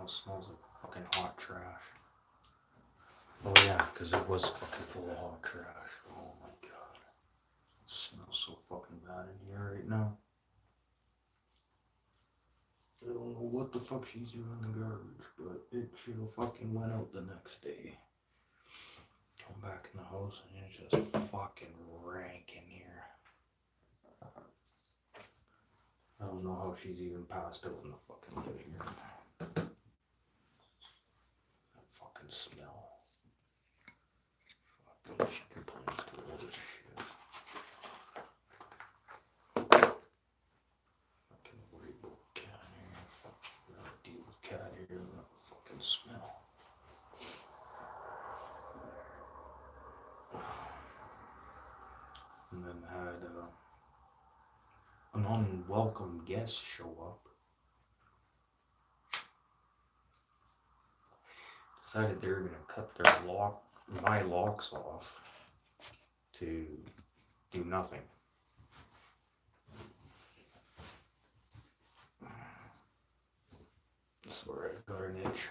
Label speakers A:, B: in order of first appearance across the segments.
A: house smells like fucking hot trash. Oh yeah, because it was fucking full of hot trash. Oh my god. It smells so fucking bad in here right now. I don't know what the fuck she's doing in the garbage, but it should have fucking went out the next day. Come back in the house and it's just fucking rank in here. I don't know how she's even passed out in the fucking living room. That fucking smell. Fucking she complains to all this shit. Fucking worry about cat hair. Fucking gotta deal with cat hair and that fucking smell. And then had an unwelcome guest show up. Decided they were gonna cut my locks off to do nothing. Sorry, I got an itch.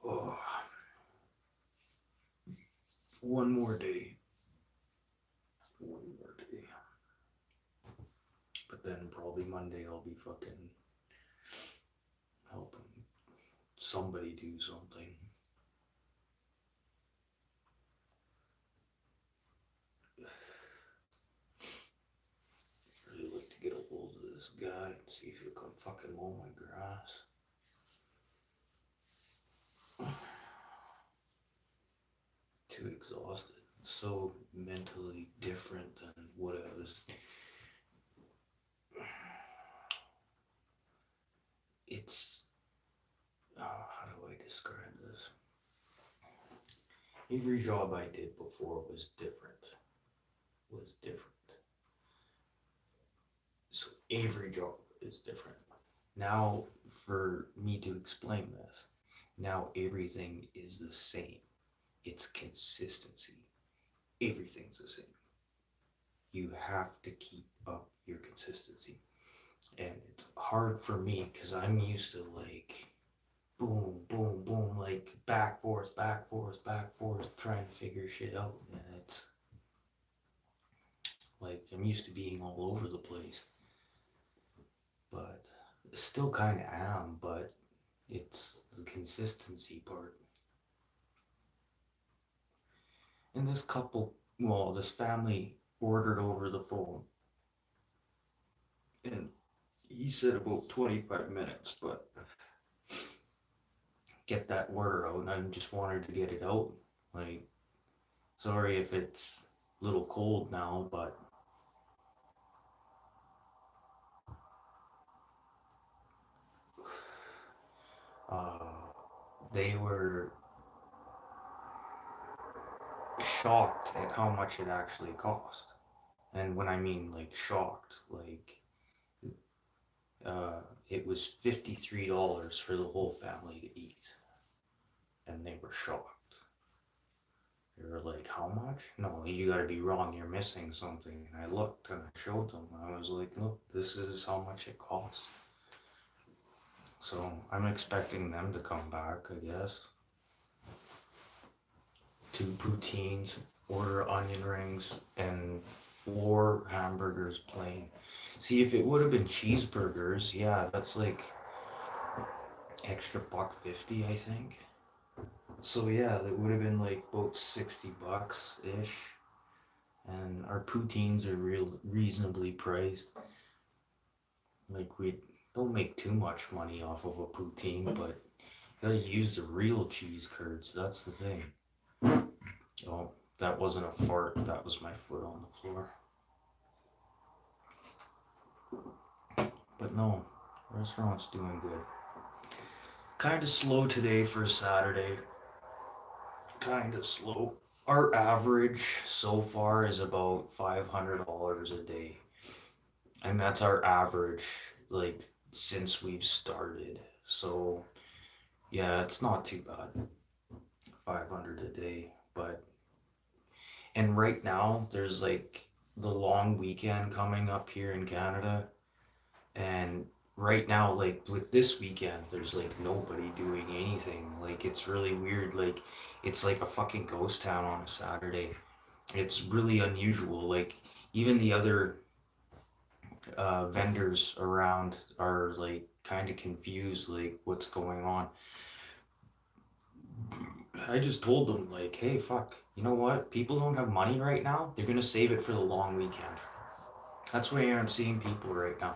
A: Oh. One more day. But then probably Monday I'll be fucking helping somebody do something. I'd really like to get a hold of this guy and see if he'll come fucking mow my grass. Too exhausted. So mentally different than what I was. It's how do I describe this? Every job I did before was different. So every job is different. Now, for me to explain this, now everything is the same. It's consistency. Everything's the same. You have to keep up your consistency. And it's hard for me because I'm used to like boom, boom, boom, like back, forth, trying to figure shit out. And it's like I'm used to being all over the place. But still kind of am, but it's the consistency part. And this family ordered over the phone. And he said about 25 minutes, but get that order out, and I just wanted to get it out. Like, sorry if it's a little cold now, but they were shocked at how much it actually cost. And when I mean like shocked, like it was $53 for the whole family to eat. And they were shocked. They were like, how much? No, you gotta be wrong, you're missing something. And I looked and I showed them. I was like, look, this is how much it costs. So I'm expecting them to come back, I guess. 2 poutines, order onion rings, and 4 hamburgers plain. See, if it would have been cheeseburgers, yeah, that's like extra $1.50, I think. So yeah, that would have been like about $60 ish. And our poutines are reasonably priced. Like we don't make too much money off of a poutine, but you gotta use the real cheese curds. That's the thing. Oh, that wasn't a fart. That was my foot on the floor. But no, restaurant's doing good. Kind of slow today for a Saturday. Kind of slow. Our average so far is about $500 a day. And that's our average, like, since we've started. So, yeah, it's not too bad. 500 a day. But, and right now, there's like the long weekend coming up here in Canada, and right now, like with this weekend, there's like nobody doing anything. Like it's really weird. Like it's like a fucking ghost town on a Saturday. It's really unusual. Like even the other vendors around are like kind of confused, like what's going on. I just told them like, hey, fuck, you know what? People don't have money right now. They're gonna save it for the long weekend. That's why I'm seeing people right now.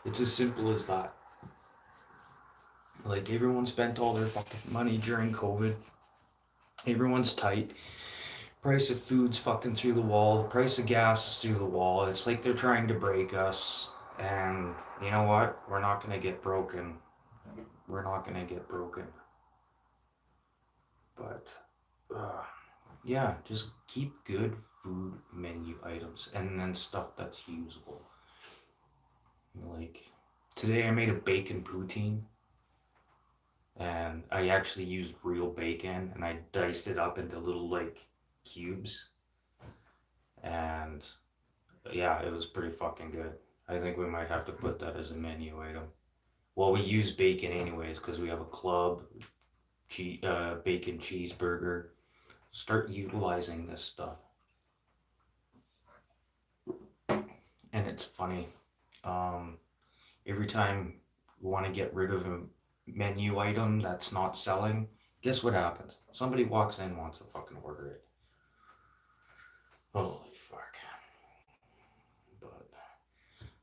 A: It's as simple as that. Like everyone spent all their fucking money during COVID. Everyone's tight. Price of food's fucking through the wall. The price of gas is through the wall. It's like they're trying to break us. And you know what? We're not gonna get broken. We're not gonna get broken. But yeah, just keep good food menu items and then stuff that's usable. Like today I made a bacon poutine and I actually used real bacon and I diced it up into little like cubes and yeah, it was pretty fucking good. I think we might have to put that as a menu item. Well, we use bacon anyways because we have a club, bacon cheeseburger. Start utilizing this stuff. And it's funny. Um, every time we want to get rid of a menu item that's not selling, guess what happens? Somebody walks in and wants to fucking order it. Holy fuck.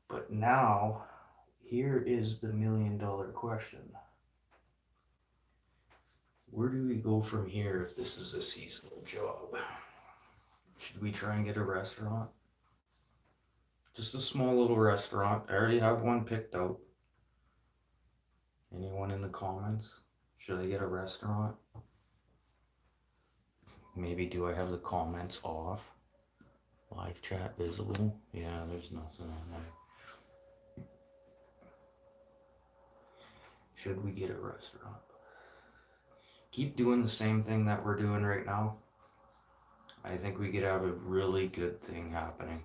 A: But now here is the $1,000,000 question. Where do we go from here if this is a seasonal job? Should we try and get a restaurant? Just a small little restaurant. I already have one picked out. Anyone in the comments? Should I get a restaurant? Maybe do I have the comments off? Live chat visible? Yeah, there's nothing on there. Should we get a restaurant? Keep doing the same thing that we're doing right now. I think we could have a really good thing happening.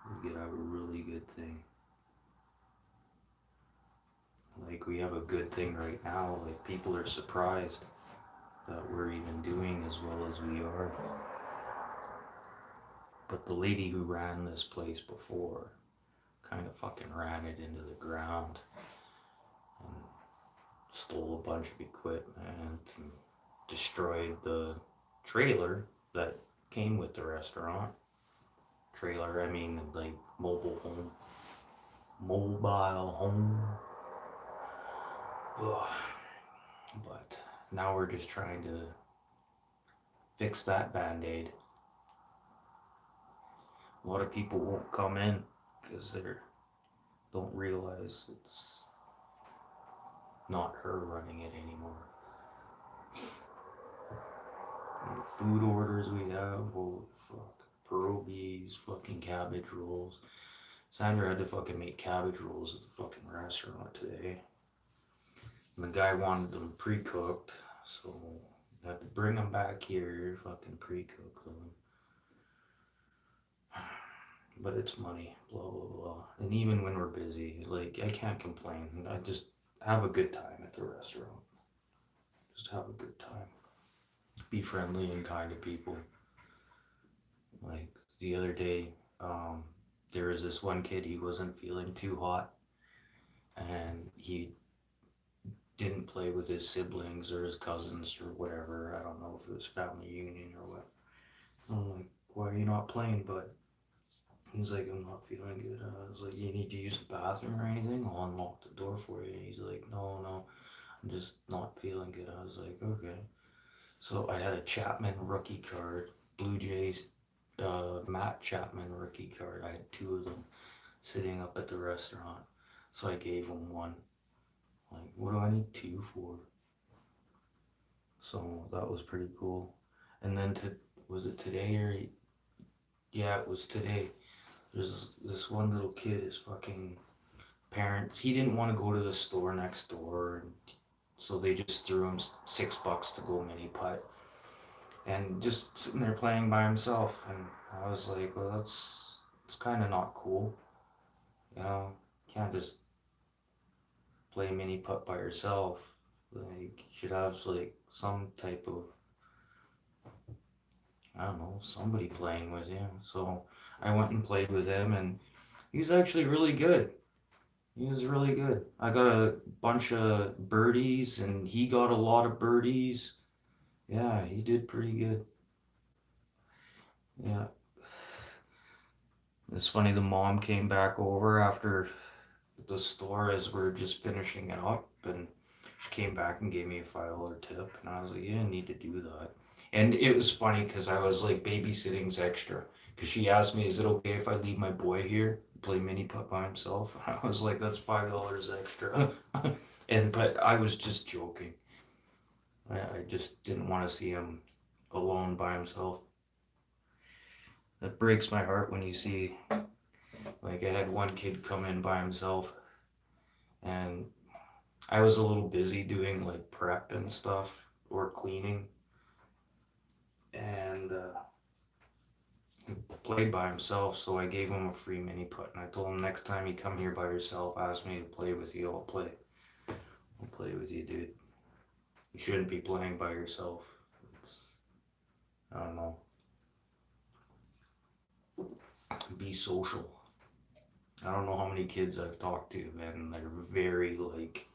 A: We could have a really good thing. Like we have a good thing right now. Like people are surprised that we're even doing as well as we are. But the lady who ran this place before kind of fucking ran it into the ground and stole a bunch of equipment and destroyed the trailer that came with the restaurant. Trailer, I mean like mobile home. Ugh. But now we're just trying to fix that band-aid. A lot of people won't come in because they don't realize it's not her running it anymore. And the food orders we have, holy fuck. Pierogies, fucking cabbage rolls. Sandra had to fucking make cabbage rolls at the fucking restaurant today. And the guy wanted them pre-cooked, so I had to bring them back here, fucking pre-cook them. But it's money, blah, blah, blah. And even when we're busy, like, I can't complain. I just have a good time at the restaurant. Just have a good time. Be friendly and kind to people. Like, the other day, there was this one kid, he wasn't feeling too hot. And he didn't play with his siblings or his cousins or whatever. I don't know if it was family union or what. I'm like, why are you not playing, bud? He's like, I'm not feeling good. I was like, you need to use the bathroom or anything? I'll unlock the door for you. And he's like, no, I'm just not feeling good. I was like, okay. So I had a Chapman rookie card, Blue Jays, Matt Chapman rookie card. I had two of them sitting up at the restaurant. So I gave him one. Like, what do I need two for? So that was pretty cool. And then was it today or yeah, it was today. There's this one little kid, his fucking parents, he didn't want to go to the store next door, and so they just threw him $6 to go mini putt. and just sitting there playing by himself. And I was like, well, it's kind of not cool, you know. You can't just play mini putt by yourself. Like, you should have like some type of, I don't know, somebody playing with you. So I went and played with him, and he's actually really good. He was really good. I got a bunch of birdies, and he got a lot of birdies. Yeah, he did pretty good. Yeah. It's funny, the mom came back over after the store as we're just finishing it up, and she came back and gave me a $5 tip, and I was like, yeah, I need to do that. And it was funny because I was like, babysitting's extra. Because she asked me, is it okay if I leave my boy here, play mini putt by himself? I was like, that's $5 extra. And but I was just joking. I just didn't want to see him alone by himself. That breaks my heart when you see, like, I had one kid come in by himself, and I was a little busy doing like prep and stuff or cleaning, and he played by himself. So I gave him a free mini putt, and I told him, next time you come here by yourself, ask me to play with you. I'll play with you, dude. You shouldn't be playing by yourself. It's, I don't know. Be social. I don't know how many kids I've talked to, and they're very like,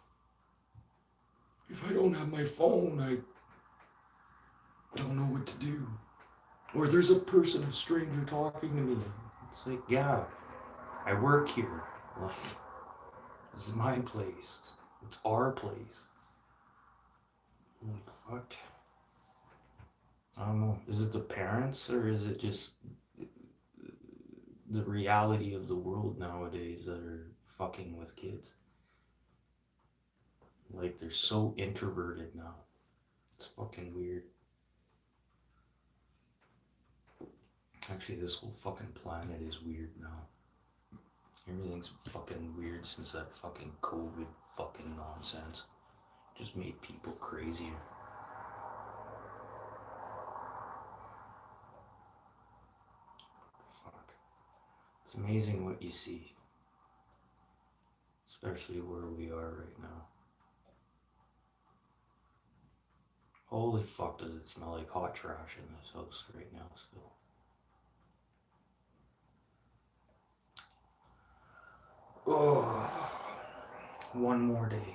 A: if I don't have my phone, I don't know what to do. Or there's a person, a stranger talking to me. It's like, yeah, I work here. Like, this is my place. It's our place. Like, fuck. I don't know. Is it the parents, or is it just the reality of the world nowadays that are fucking with kids? Like, they're so introverted now. It's fucking weird. Actually, this whole fucking planet is weird now. Everything's fucking weird since that fucking COVID fucking nonsense. Just made people crazier. Fuck. It's amazing what you see. Especially where we are right now. Holy fuck, does it smell like hot trash in this house right now still. Oh, one more day.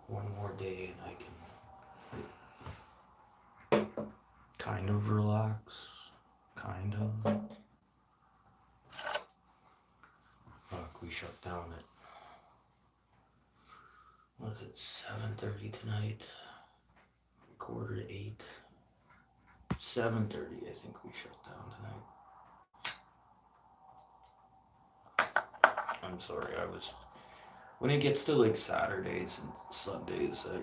A: One more day and I can kind of relax. Kind of. Fuck, we shut down at, was it 7:30 tonight? 7:45. 7:30, I think we shut down tonight. I'm sorry, when it gets to like Saturdays and Sundays, I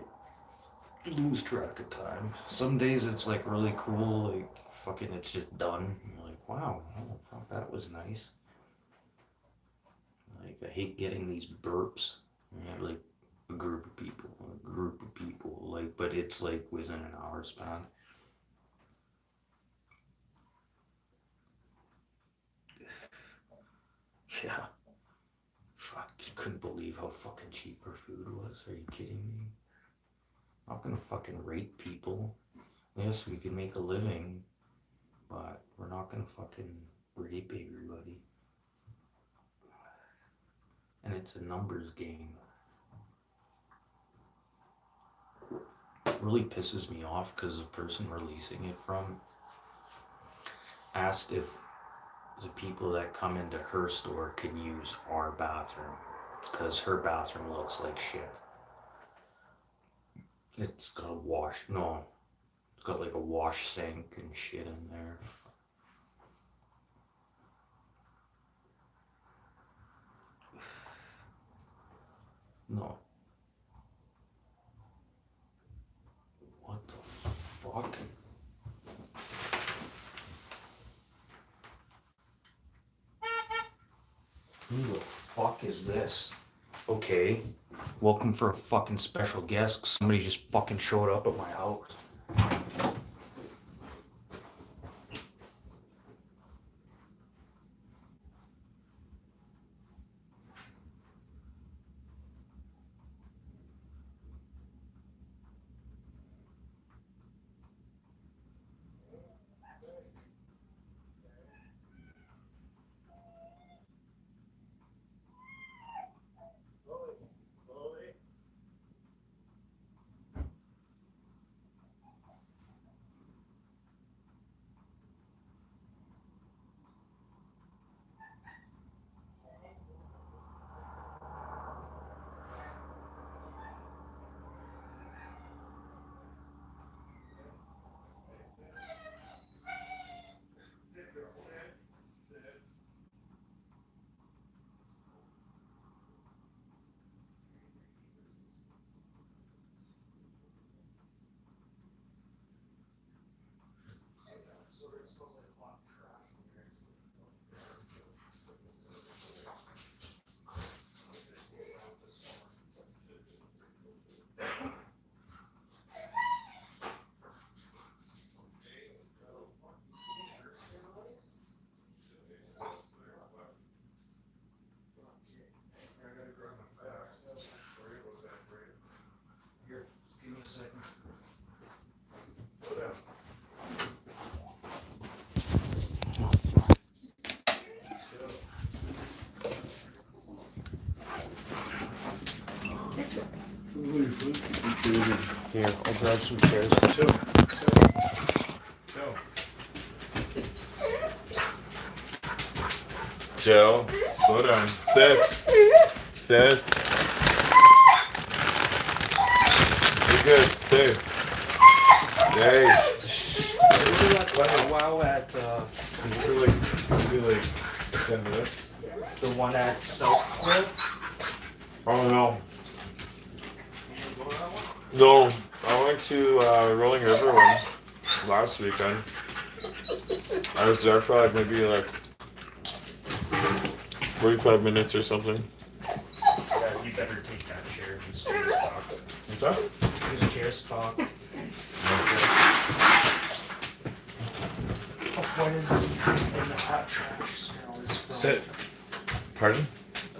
A: lose track of time. Some days it's like really cool, like fucking it's just done. You're like, wow, oh fuck, that was nice. Like, I hate getting these burps. You have like a group of people, like, but it's like within an hour span. Yeah. Fuck, couldn't believe how fucking cheap our food was. Are you kidding me? I'm not gonna fucking rape people. Yes, we can make a living, but we're not gonna fucking rape everybody. And it's a numbers game. It really pisses me off because the person releasing it from asked if the people that come into her store can use our bathroom because her bathroom looks like shit. It's got a wash, no, it's got like a wash sink and shit in there. No. What the fuck? Who the fuck is this? Okay. Welcome for a fucking special guest. Somebody just fucking showed up at my house. Here, I'll grab some chairs.
B: Chill. Chill. Slow down. Sit. Sit. You're good. Stay. Stay.
C: Wow at
B: For like 10 minutes.
C: the one at South Cliff.
B: Oh no. No. I went to Rolling River one last weekend. I was there for like maybe like 45 minutes or something.
C: Yeah, you better take that chair. These chairs talk.
B: What's that?
C: These chairs talk. What is in the hot trash smell is from?
B: Sit. Pardon?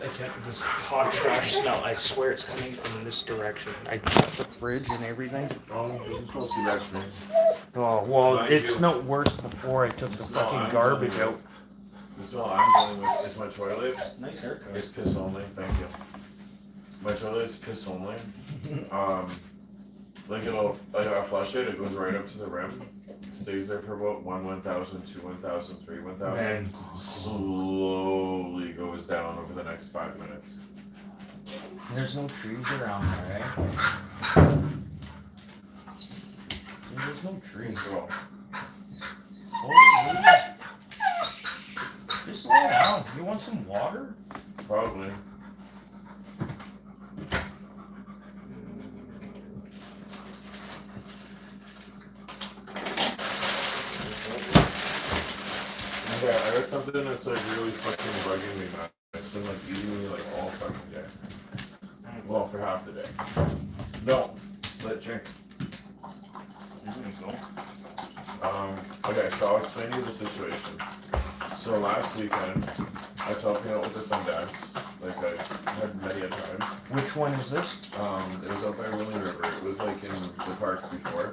C: I can't, this hot trash smell, I swear it's coming from this direction. I checked the fridge and everything.
B: Oh, it doesn't smell too bad for me.
C: Oh, well,
B: Mind
C: it
B: you.
C: smelled worse before I took the
B: smell
C: fucking
B: I'm
C: garbage
B: dealing
C: out.
B: with- The smell I'm dealing with is my toilet.
C: Nice haircut.
B: It's piss only, thank you. My toilet's piss only. Like I flush it, it goes right up to the rim. It stays there for about 1,000, 2, 1,000, 3, 1,000.
C: Man.
B: Slowly goes down over the next 5 minutes.
C: There's no trees around there, eh? There's no trees.
B: So,
C: Holy. Just slow down. You want some water?
B: probably. Okay, I got something that's like really fucking bugging me, man. It's been like eating me like all fucking day. Well, for half the day. No, let it drink. Okay, so I'll explain to you the situation. So last weekend, I was helping out with the Sundance, like I had many a times.
C: Which one is this?
B: It was out by Rolling River. It was like in the park before.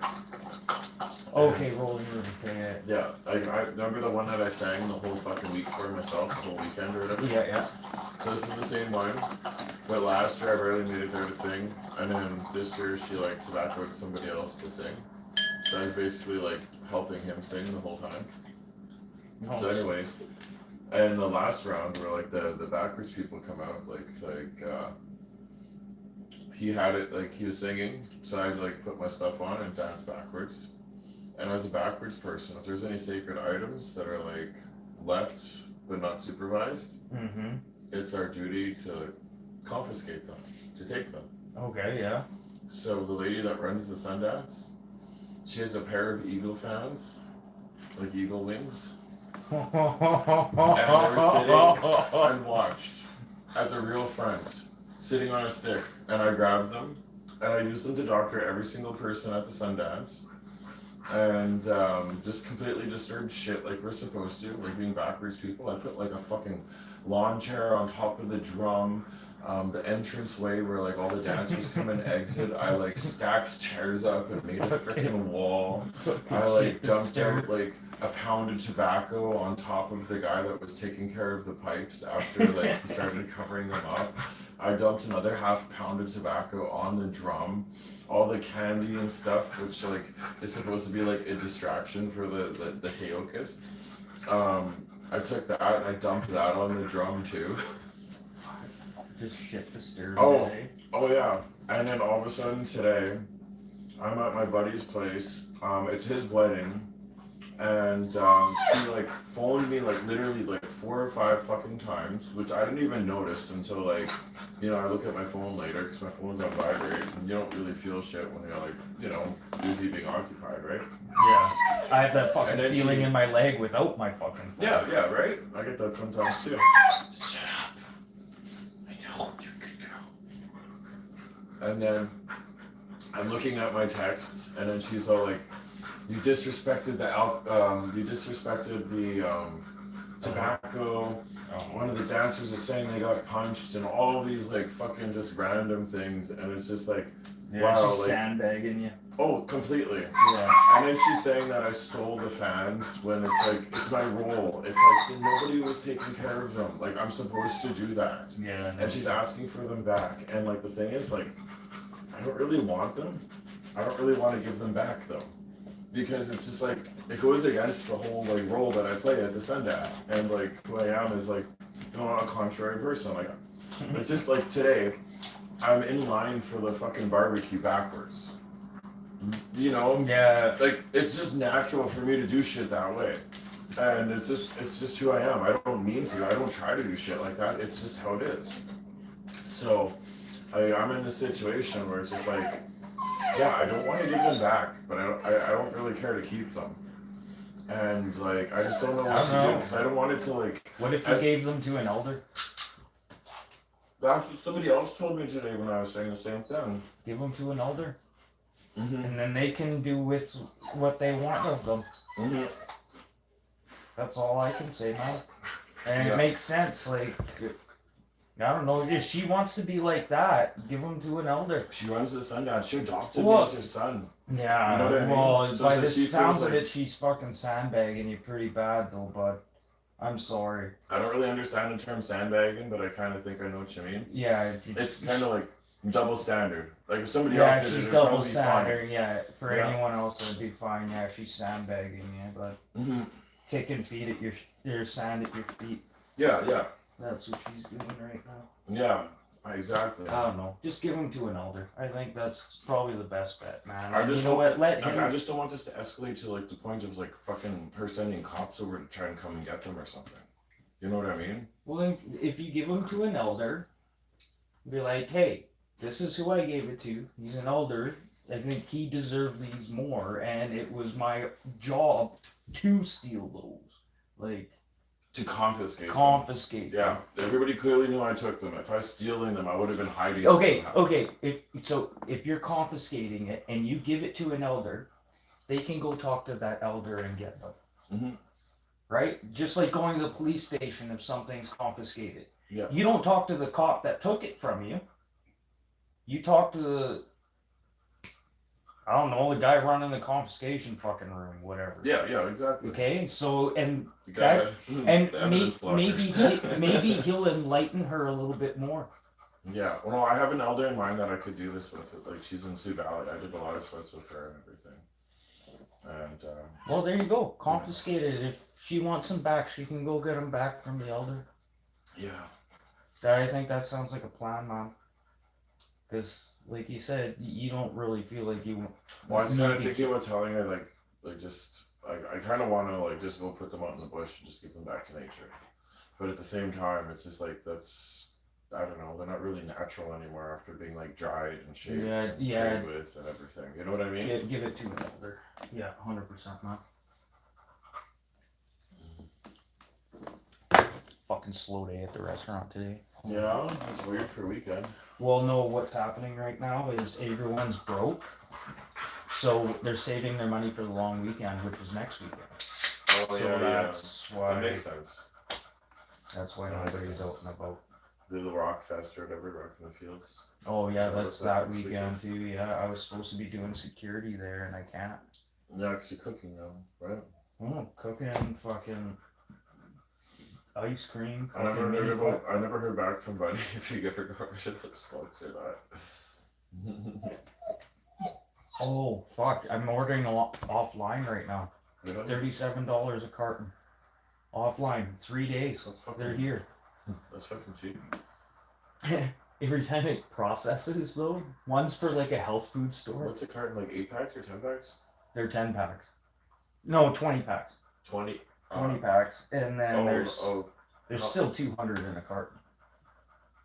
C: Okay, Rolling River. Okay,
B: Yeah, I remember the one that I sang the whole fucking week for myself, the whole weekend or whatever.
C: yeah, yeah.
B: So this is the same one, but last year I barely made it there to sing, and then this year she like tobaccoed somebody else to sing. So I was basically like helping him sing the whole time. So anyways, and the last round where like the backwards people come out, he had it like he was singing, so I had to like put my stuff on and dance backwards. And as a backwards person, if there's any sacred items that are like left but not supervised,
C: Mm-hmm.
B: it's our duty to confiscate them, to take them.
C: Okay, yeah.
B: So the lady that runs the Sundance, she has a pair of eagle fans, like eagle wings, and they were sitting unwatched at the real front, sitting on a stick, and I grabbed them, and I used them to doctor every single person at the Sundance, and just completely disturbed shit like we're supposed to, like being backwards people. I put like a fucking lawn chair on top of the drum. The entrance way where like all the dancers come and exit, I like stacked chairs up and made a freaking wall. I like dumped out like a pound of tobacco on top of the guy that was taking care of the pipes after like he started covering them up. I dumped another half pound of tobacco on the drum. All the candy and stuff, which like is supposed to be like a distraction for the Heokus. I took that and I dumped that on the drum too.
C: Just shit disturbed.
B: Oh. Oh yeah, and then all of a sudden today, I'm at my buddy's place. It's his wedding, and he like phoned me like literally like 4 or 5 fucking times, which I didn't even notice until like, you know, I look at my phone later because my phone's on vibrate, and you don't really feel shit when you're like, you know, busy being occupied, right?
C: Yeah. I have that fucking
B: And then
C: feeling
B: she-
C: in my leg without my fucking phone.
B: Yeah, right. I get that sometimes too. Shut up. I know you're a good girl. And then I'm looking at my texts, and then she's all like, "You disrespected the tobacco. One of the dancers is saying they got punched, and all these like fucking just random things." And it's just like,
C: Yeah,
B: wow,
C: she's
B: like,
C: sandbagging you.
B: oh, completely.
C: Yeah.
B: And then she's saying that I stole the fans when it's like, it's my role. It's like, nobody was taking care of them. Like, I'm supposed to do that.
C: Yeah.
B: And she's asking for them back. And like, the thing is, like, I don't really want them. I don't really want to give them back though, because it's just like it goes against the whole like role that I play at the Sundance, and like who I am is like, you know, a contrary person. Like just like today, I'm in line for the fucking barbecue backwards. You know,
C: Yeah.
B: like it's just natural for me to do shit that way, and it's just who I am. I don't mean to. I don't try to do shit like that. It's just how it is. So, I'm in a situation where it's just like, yeah, I don't want to give them back, but I don't really care to keep them, and like I just don't know what to do because I don't want it to like.
C: What if you gave them to an elder?
B: That's what somebody else told me today when I was saying the same thing.
C: Give them to an elder,
B: Mm-hmm.
C: and then they can do with what they want of them.
B: Mm-hmm.
C: That's all I can say, man. And
B: Yeah.
C: it makes sense. Like, I don't know. If she wants to be like that, give them to an elder.
B: She runs the Sundance. She adopted
C: Well-
B: me as her son.
C: Yeah.
B: You know what I mean?
C: Well,
B: So
C: by
B: that
C: the
B: she feels
C: sounds of
B: like-
C: it, she's fucking sandbagging you pretty bad, though, bud. I'm sorry.
B: I don't really understand the term sandbagging, but I kind of think I know what you mean.
C: Yeah.
B: It's kind of like double standard. Like if somebody
C: Yeah,
B: else did
C: she's
B: it, it'd
C: double
B: probably be fine.
C: sandbagging. Yeah, for
B: Yeah.
C: anyone else, it'd be fine. Yeah, she's sandbagging you, but
B: Mm-hmm.
C: kicking feet at your sand at your feet.
B: Yeah, yeah,
C: That's what she's doing right now.
B: yeah. Exactly.
C: I don't know. Just give him to an elder. I think that's probably the best bet, man.
B: I
C: And
B: just
C: you know what? Let
B: Like,
C: him.
B: I just don't want this to escalate to like the point of like fucking her sending cops over to try and come and get them or something. You know what I mean?
C: Well, then, if you give him to an elder, be like, hey, this is who I gave it to. He's an elder. I think he deserved these more, and it was my job to steal those. Like,
B: To confiscate. them.
C: confiscate
B: Yeah,
C: them.
B: everybody clearly knew I took them. If I was stealing them, I would have been hiding them
C: Okay,
B: somehow.
C: okay. If you're confiscating it and you give it to an elder, they can go talk to that elder and get them.
B: Mhm.
C: Right? Just like going to the police station if something's confiscated.
B: Yeah.
C: You don't talk to the cop that took it from you. You talk to the, I don't know, the guy running the confiscation fucking room, whatever.
B: Yeah, yeah, exactly.
C: Okay, so and
B: The guy
C: that-
B: the evidence locker.
C: maybe he'll enlighten her a little bit more.
B: Yeah, well, no, I have an elder in mind that I could do this with. Like, she's in Sioux Valley. I did a lot of sweats with her and everything. And,
C: Well, there you go. Confiscate it. If she wants him back, she can go get him back from the elder.
B: yeah.
C: I think that sounds like a plan, man. Because, like you said, you don't really feel like you.
B: Well, I was kind of
C: need-
B: thinking about telling her, like just, I kind of want to, like, just go put them out in the bush and just give them back to nature. But at the same time, it's just like, that's, I don't know, they're not really natural anymore after being, like, dried and shaped
C: Yeah,
B: and
C: yeah.
B: played with and everything. You know what I mean?
C: Give it to an elder. Yeah, 100%, man. Fucking slow day at the restaurant today.
B: Yeah, it's weird for a weekend.
C: Well, no, what's happening right now is everyone's broke. So they're saving their money for the long weekend, which is next weekend.
B: Oh,
C: So that's why
B: That makes sense.
C: that's why
B: That makes
C: nobody's
B: sense.
C: out and about.
B: Do the Rock Fest or whatever, Rock in the Fields.
C: Oh yeah,
B: So
C: that's
B: what's
C: that
B: this
C: weekend too. Yeah, I was supposed to be doing security there and I can't.
B: Yeah, 'cause you're cooking now, right?
C: Oh, cooking fucking ice cream.
B: I never
C: fucking
B: heard
C: mini
B: about.
C: butt.
B: I never heard back from Buddy if he ever got rid of the smokes or not.
C: Oh fuck! I'm ordering offline right now.
B: Really?
C: $37 a carton. Offline, 3 days.
B: That's fucking-
C: They're here.
B: That's fucking cheap.
C: Every time it processes though, one's for like a health food store.
B: What's a carton, like 8 packs or 10 packs?
C: They're 10 packs. No, 20 packs.
B: 20.
C: 20 packs, and then there's
B: oh,
C: still 200 in a carton.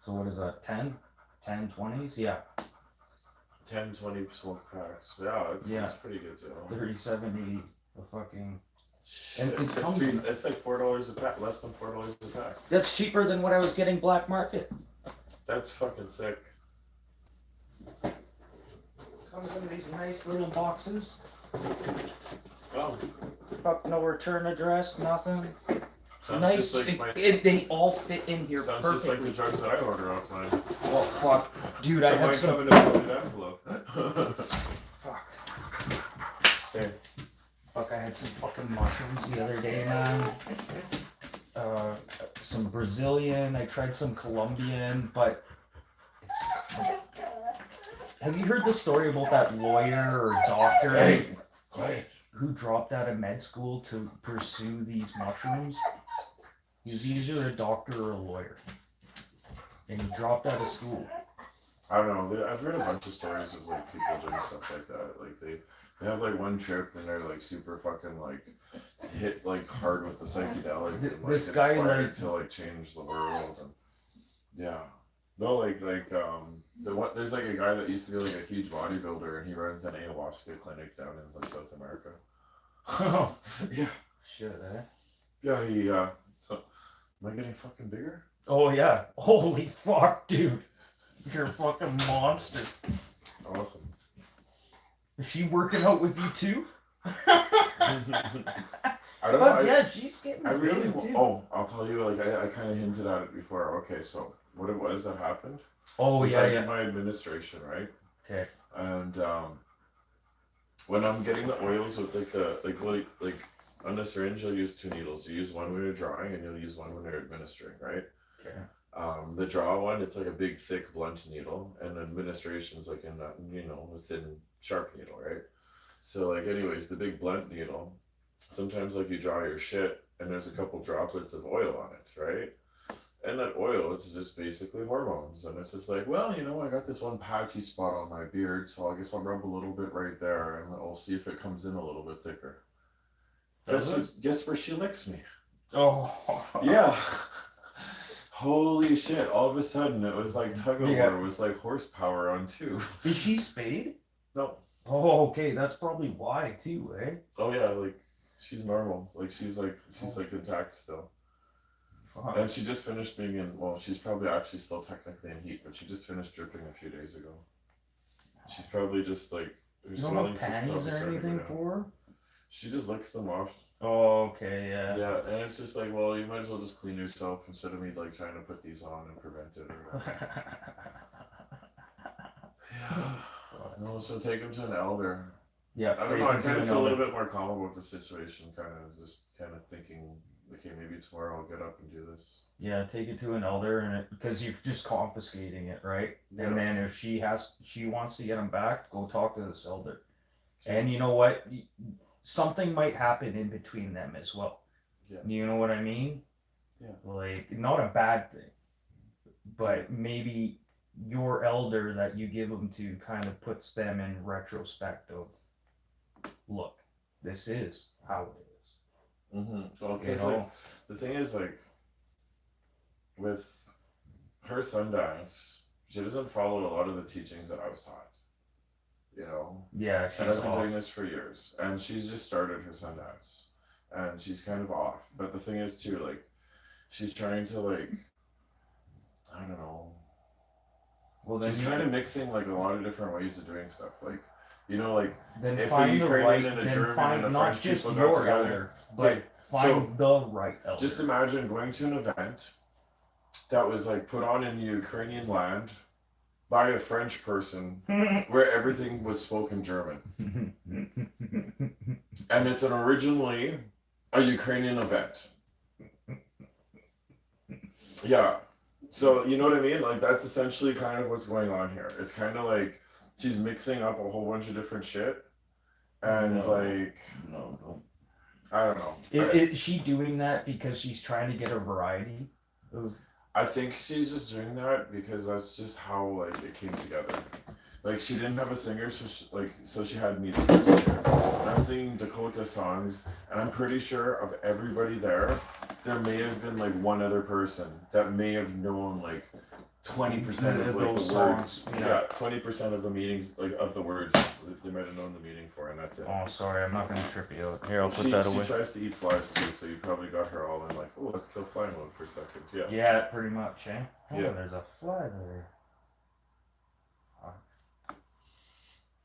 C: So what is that? 10? 10 20s? Yeah,
B: 10, 20 smoke packs. Yeah, it's,
C: Yeah.
B: it's pretty good deal.
C: 37.80. The fucking.
B: Shit,
C: And it
B: it's,
C: comes in-
B: it's like $4 a pack, less than $4 a pack.
C: That's cheaper than what I was getting black market.
B: That's fucking sick.
C: Comes in these nice little boxes.
B: Oh,
C: Fuck, no return address, nothing.
B: sounds
C: Nice.
B: just like my.
C: They all fit in here
B: Sounds just like
C: perfectly.
B: the drugs that I order offline.
C: Well, fuck, dude, I
B: That
C: had
B: might
C: some.
B: come in a loaded envelope.
C: Fuck.
B: Stay.
C: Fuck, I had some fucking mushrooms the other day, man. Some Brazilian. I tried some Colombian, but Have you heard the story about that lawyer or doctor
B: Hey, quiet.
C: who dropped out of med school to pursue these mushrooms? He's either a doctor or a lawyer. And he dropped out of school.
B: I don't know. I've heard a bunch of stories of like people doing stuff like that. Like they have like one trip and they're like super fucking like hit like hard with the psychedelic and like
C: This guy,
B: inspired
C: like-
B: to like change the world and yeah. No, there's like a guy that used to be like a huge bodybuilder and he runs an ayahuasca clinic down in like South America. Yeah.
C: Shit, eh?
B: Yeah, so, am I getting fucking bigger?
C: Oh, yeah. Holy fuck, dude. You're a fucking monster.
B: Awesome.
C: Is she working out with you too?
B: I don't know.
C: Fuck yeah, she's getting
B: I really
C: big, too.
B: oh, I'll tell you, like I kind of hinted at it before. Okay, so what it was that happened
C: Oh,
B: was
C: yeah,
B: I
C: yeah.
B: did my administration, right?
C: Okay.
B: And when I'm getting the oils with like on the syringe, you'll use 2 needles. You use one when you're drawing, and you'll use one when you're administering, right?
C: Okay.
B: The draw one, it's like a big, thick, blunt needle, and administration is like in that, a thin, sharp needle, right? So, like, anyways, the big blunt needle, sometimes like you draw your shit, and there's a couple droplets of oil on it, right? And that oil, it's just basically hormones, and it's just like, well, I got this one patchy spot on my beard, so I guess I'll rub a little bit right there, and we'll see if it comes in a little bit thicker. Guess where she licks me?
C: Oh.
B: Yeah. Holy shit, all of a sudden it was like tug of war,
C: Yeah.
B: it was like horsepower on 2.
C: Is she spayed?
B: No.
C: Oh, okay. That's probably why, too, eh?
B: Oh yeah, like she's normal. Like she's like intact still.
C: Fuck.
B: And she just finished being in, well, she's probably actually still technically in heat, but she just finished dripping a few days ago. She's probably just like, her
C: You don't have
B: swelling's just
C: panties
B: probably
C: or
B: starting to go
C: anything
B: down.
C: for her?
B: She just licks them off.
C: Oh, okay, yeah.
B: Yeah, and it's just like, well, you might as well just clean yourself instead of me like trying to put these on and prevent it or whatever. Yeah. No, so take him to an elder.
C: Yeah.
B: I don't know, I kind of feel a little bit more calm about the situation, kind of thinking, okay, maybe tomorrow I'll get up and do this.
C: Yeah, take it to an elder, and because you're just confiscating it, right?
B: Yeah.
C: And then if she wants to get him back, go talk to this elder. And you know what? Something might happen in between them as well.
B: Yeah.
C: You know what I mean?
B: Yeah.
C: Like, not a bad thing, but maybe your elder that you give them to kind of puts them in retrospect of, look, this is how it is.
B: Mm-hmm. Okay,
C: You
B: so
C: know?
B: the thing is, like, with her Sundance, she doesn't follow a lot of the teachings that I was taught.
C: Yeah,
B: And
C: she's
B: I've been
C: off.
B: doing this for years, and she's just started her Sundance, and she's kind of off. But the thing is, too, like, she's trying to, like, I don't know.
C: Well, then
B: She's
C: you
B: kind of mixing like a lot of different ways of doing stuff. Like, like
C: then
B: if a
C: find the
B: Ukrainian
C: right,
B: and a
C: then
B: German
C: find
B: and a
C: not
B: French
C: just
B: people got
C: your
B: together.
C: elder, but
B: Okay,
C: find the right elder.
B: just imagine going to an event that was like put on in Ukrainian land by a French person where everything was spoken German. And it's originally a Ukrainian event. Yeah. So, you know what I mean? Like, that's essentially kind of what's going on here. It's kind of like she's mixing up a whole bunch of different shit. And,
C: No.
B: I don't know.
C: Is she doing that because she's trying to get a variety of?
B: I think she's just doing that because that's just how, like, it came together. Like, she didn't have a singer, so she had me the first year. And I'm singing Dakota songs, and I'm pretty sure of everybody there may have been, like, one other person that may have known, like, 20% of, like,
C: Those
B: the words.
C: songs,
B: Yeah,
C: yeah.
B: 20% of the meanings, like, of the words they might have known the meaning for, and that's it.
C: Oh, sorry, I'm not gonna trip you out. Here, I'll put
B: She
C: that away.
B: tries to eat flies, too, so you probably got her all in, like, oh, let's kill fly mode for a second. Yeah.
C: Yeah, pretty much, eh? Oh,
B: Yeah.
C: there's a fly there.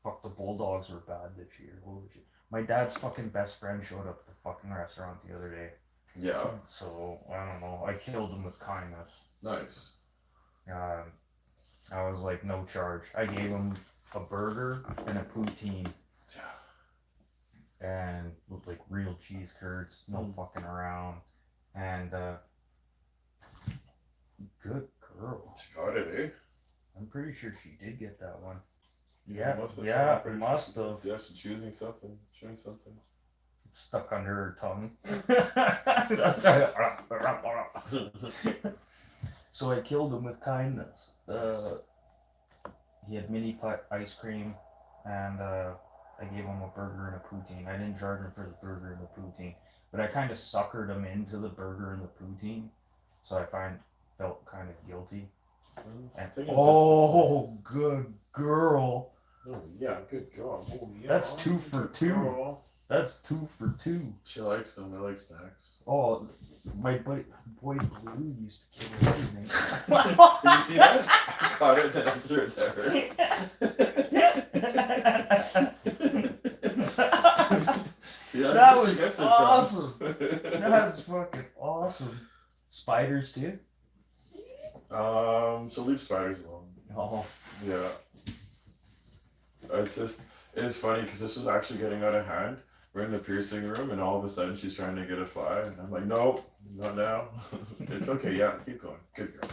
C: Fuck, the Bulldogs were bad this year. Holy shit. My dad's fucking best friend showed up at the fucking restaurant the other day.
B: Yeah.
C: So, I don't know. I killed him with kindness.
B: Nice.
C: I was like, no charge. I gave him a burger and a poutine. And with like real cheese curds, no fucking around. And, good girl.
B: She got it, eh?
C: I'm pretty sure she did get that one. Yeah,
B: Must have
C: yeah,
B: I'm pretty
C: must
B: sure.
C: have.
B: Yeah, she's choosing something. Chewing something.
C: It's stuck under her tongue. So I killed him with kindness. He had mini putt ice cream, and I gave him a burger and a poutine. I didn't charge him for the burger and the poutine, but I kind of suckered him into the burger and the poutine, so I felt kind of guilty. And, oh, good girl.
B: Oh, yeah, good job. Oh, yeah.
C: That's 2 for 2.
B: Girl.
C: That's 2 for 2.
B: She likes them. I like snacks.
C: Oh, my boy Blue used to kill everything.
B: Did you see that? I caught it, then I threw it to her. See, that's
C: That
B: where she
C: was
B: gets it
C: awesome.
B: from.
C: That's fucking awesome. Spiders too?
B: So leave spiders alone.
C: Oh.
B: Yeah. It's funny because this was actually getting out of hand. We're in the piercing room and all of a sudden she's trying to get a fly and I'm like, no, not now. It's okay, yeah, keep going. Good girl.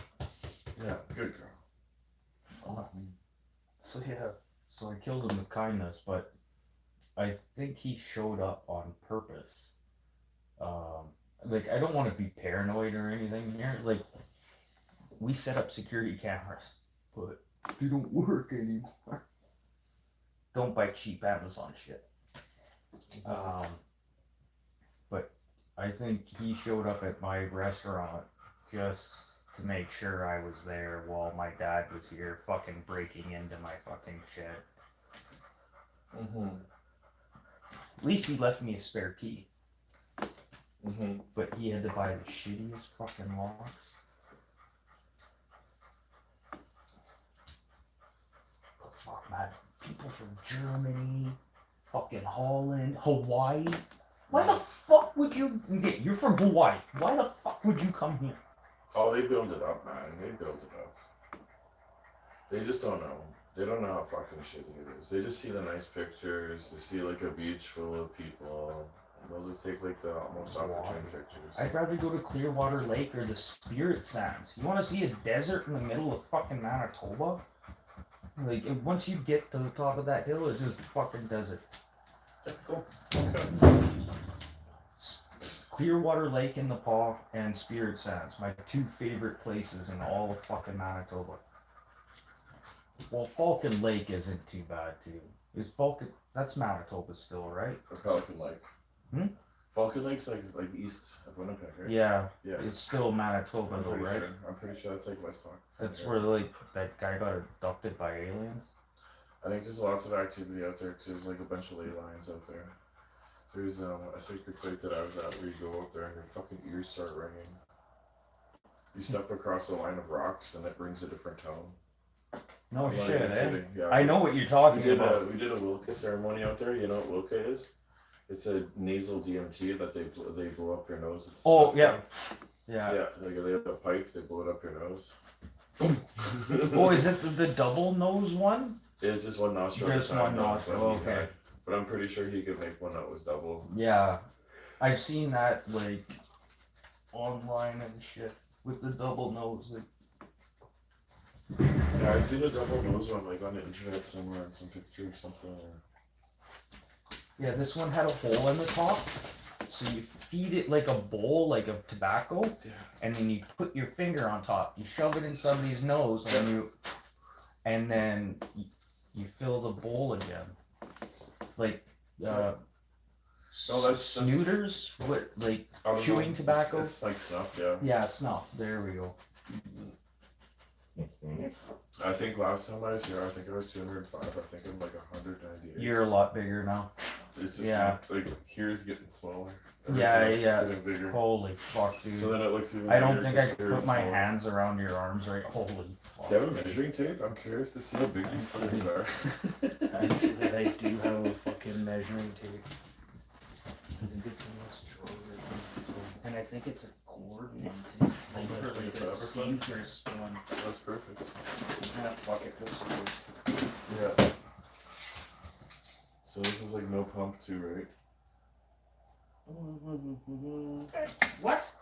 B: Yeah, good girl.
C: Oh. So yeah, so I killed him with kindness, but I think he showed up on purpose. Like I don't want to be paranoid or anything here. Like we set up security cameras, but they don't work anymore. Don't buy cheap Amazon shit. But I think he showed up at my restaurant just to make sure I was there while my dad was here fucking breaking into my fucking shed.
B: Mm-hmm.
C: At least he left me a spare key.
B: Mm-hmm.
C: But he had to buy the shittiest fucking locks. But fuck, man. People from Germany, fucking Holland, Hawaii. Why the fuck would you... Okay, you're from Hawaii. Why the fuck would you come here?
B: Oh, they build it up, man. They build it up. They just don't know. They don't know how fucking shitty it is. They just see the nice pictures. They see like a beach full of people. And they'll just take like the most opportune pictures.
C: I'd rather go to Clearwater Lake or the Spirit Sands. You want to see a desert in the middle of fucking Manitoba? Like, once you get to the top of that hill, it's just fucking desert.
B: Yeah, cool. Okay.
C: Clearwater Lake in Nepal and Spirit Sands, my 2 favorite places in all of fucking Manitoba. Well, Falcon Lake isn't too bad too. Is Falcon? That's Manitoba still, right?
B: Or Pelican Lake.
C: Hmm?
B: Falcon Lake's like east of Winnipeg, right?
C: Yeah,
B: Yeah.
C: it's still Manitoba
B: I'm
C: though,
B: pretty
C: right?
B: sure. I'm pretty sure that's like West Talk.
C: That's where like that guy got abducted by aliens.
B: I think there's lots of activity out there because there's like a bunch of ley lines out there. There's a sacred site that I was at where you go out there and your fucking ears start ringing. You step across a line of rocks and it brings a different tone.
C: No
B: I'm not
C: shit,
B: even
C: eh?
B: kidding. Yeah,
C: I know what you're talking
B: we
C: about.
B: did a Wilka ceremony out there. You know what Wilka is? It's a nasal DMT that they blow up your nose. It's
C: Oh,
B: snuff
C: yeah.
B: gun.
C: Yeah.
B: Yeah, like they have a pipe, they blow it up your nose.
C: Oh, is it the double nose one?
B: It's just one nostril.
C: Just
B: at a time,
C: one
B: not
C: nostril,
B: one he
C: okay.
B: had. But I'm pretty sure he could make one that was double.
C: Yeah. I've seen that like online and shit with the double nose. Like,
B: Yeah, I seen a double nose one like on the internet somewhere in some picture or something.
C: yeah, this one had a hole in the top, so you feed it like a bowl, like of tobacco,
B: Yeah.
C: and then you put your finger on top. You shove it in somebody's nose, and then you fill the bowl again, like
B: that's-
C: snooters. What like
B: I don't
C: chewing
B: know.
C: tobacco?
B: It's like snuff, yeah.
C: Yeah, snuff. There we go.
B: I think last time I was here, I think I was 205. I think I'm like 198.
C: You're a lot bigger now.
B: It's just
C: Yeah.
B: like here's getting smaller.
C: Yeah,
B: Everything else is
C: yeah.
B: Getting bigger.
C: Holy fuck, dude.
B: So then it looks even.
C: I don't
B: bigger
C: think I
B: 'cause
C: could
B: here's
C: put my
B: smaller.
C: hands around your arms right. Holy fuck.
B: Do you have a measuring tape? I'm curious to see how big these fuckers are.
D: Actually, I do have a fucking measuring tape. I think it's in this drawer. And I think it's a cord one too. Like
B: Oh,
D: for
B: that's
D: like
B: forever
D: a
B: fun?
D: seamstress one.
B: That's perfect.
D: Ah, fuck it, this one.
B: Yeah. So this is like no pump too, right?
C: What?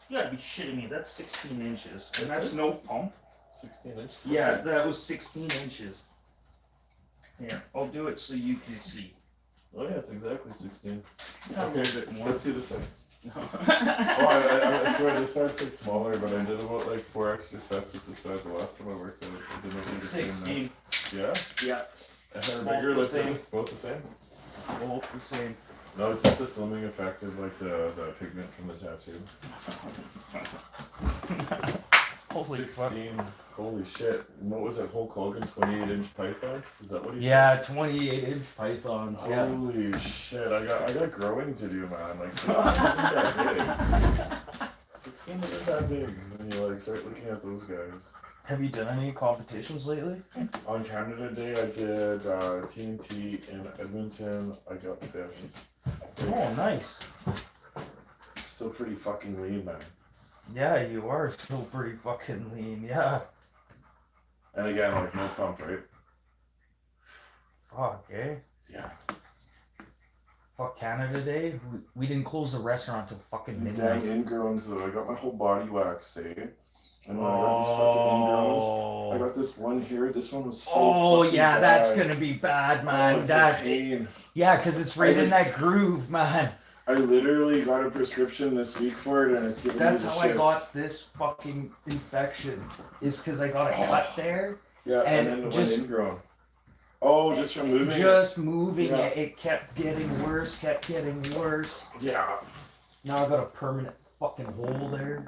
C: You gotta be shitting me. That's 16 inches. And that's no pump.
B: 16 inches.
C: Yeah, that was 16 inches. Here, I'll do it so you can see.
B: Oh yeah, it's exactly 16.
C: A
B: Okay,
C: little bit more.
B: let's see the side. Oh, I swear this side's like smaller, but I did about like 4 extra sets with this side the last time I worked on it. So it didn't look the same
C: 16.
B: now. Yeah?
C: Yeah,
B: And they're
C: Both
B: bigger,
C: the
B: like
C: same.
B: this, both the same?
C: both the same.
B: No, it's not the slimming effect of like the pigment from the tattoo.
C: Holy fuck.
B: 16. Holy shit. And what was it? Hulk Hogan 28-inch pythons? Is that what he
C: Yeah, 28-inch pythons.
B: said?
C: Yeah.
B: Holy shit. I got growing to do, man. Like 16 isn't that big. 16 isn't that big when you like start looking at those guys.
C: Have you done any competitions lately?
B: On Canada Day, I did TNT in Edmonton. I got 5th.
C: Oh, nice.
B: Still pretty fucking lean, man.
C: Yeah, you are still pretty fucking lean. Yeah.
B: And again, like no pump, right?
C: Fuck, eh?
B: Yeah.
C: Fuck Canada Day. We didn't close the restaurant till fucking
B: The
C: midnight.
B: dang ingrowns though. I got my whole body waxed, eh? And when I got these fucking ingrowns, I got this one here. This one was so
C: Oh
B: fucking
C: yeah,
B: bad.
C: that's gonna be bad,
B: Oh,
C: man.
B: it's a
C: That's
B: pain.
C: yeah, cause it's right
B: I
C: in that groove, man.
B: I literally got a prescription this week for it, and it's giving
C: That's
B: me the
C: how
B: shits.
C: I got this fucking infection. Is cause I got a cut there.
B: Yeah, and
C: and
B: then the
C: just-
B: one ingrown. Oh, just from moving. it.
C: Just moving
B: Yeah.
C: it kept getting worse, kept getting worse.
B: Yeah.
C: Now I got a permanent fucking hole there.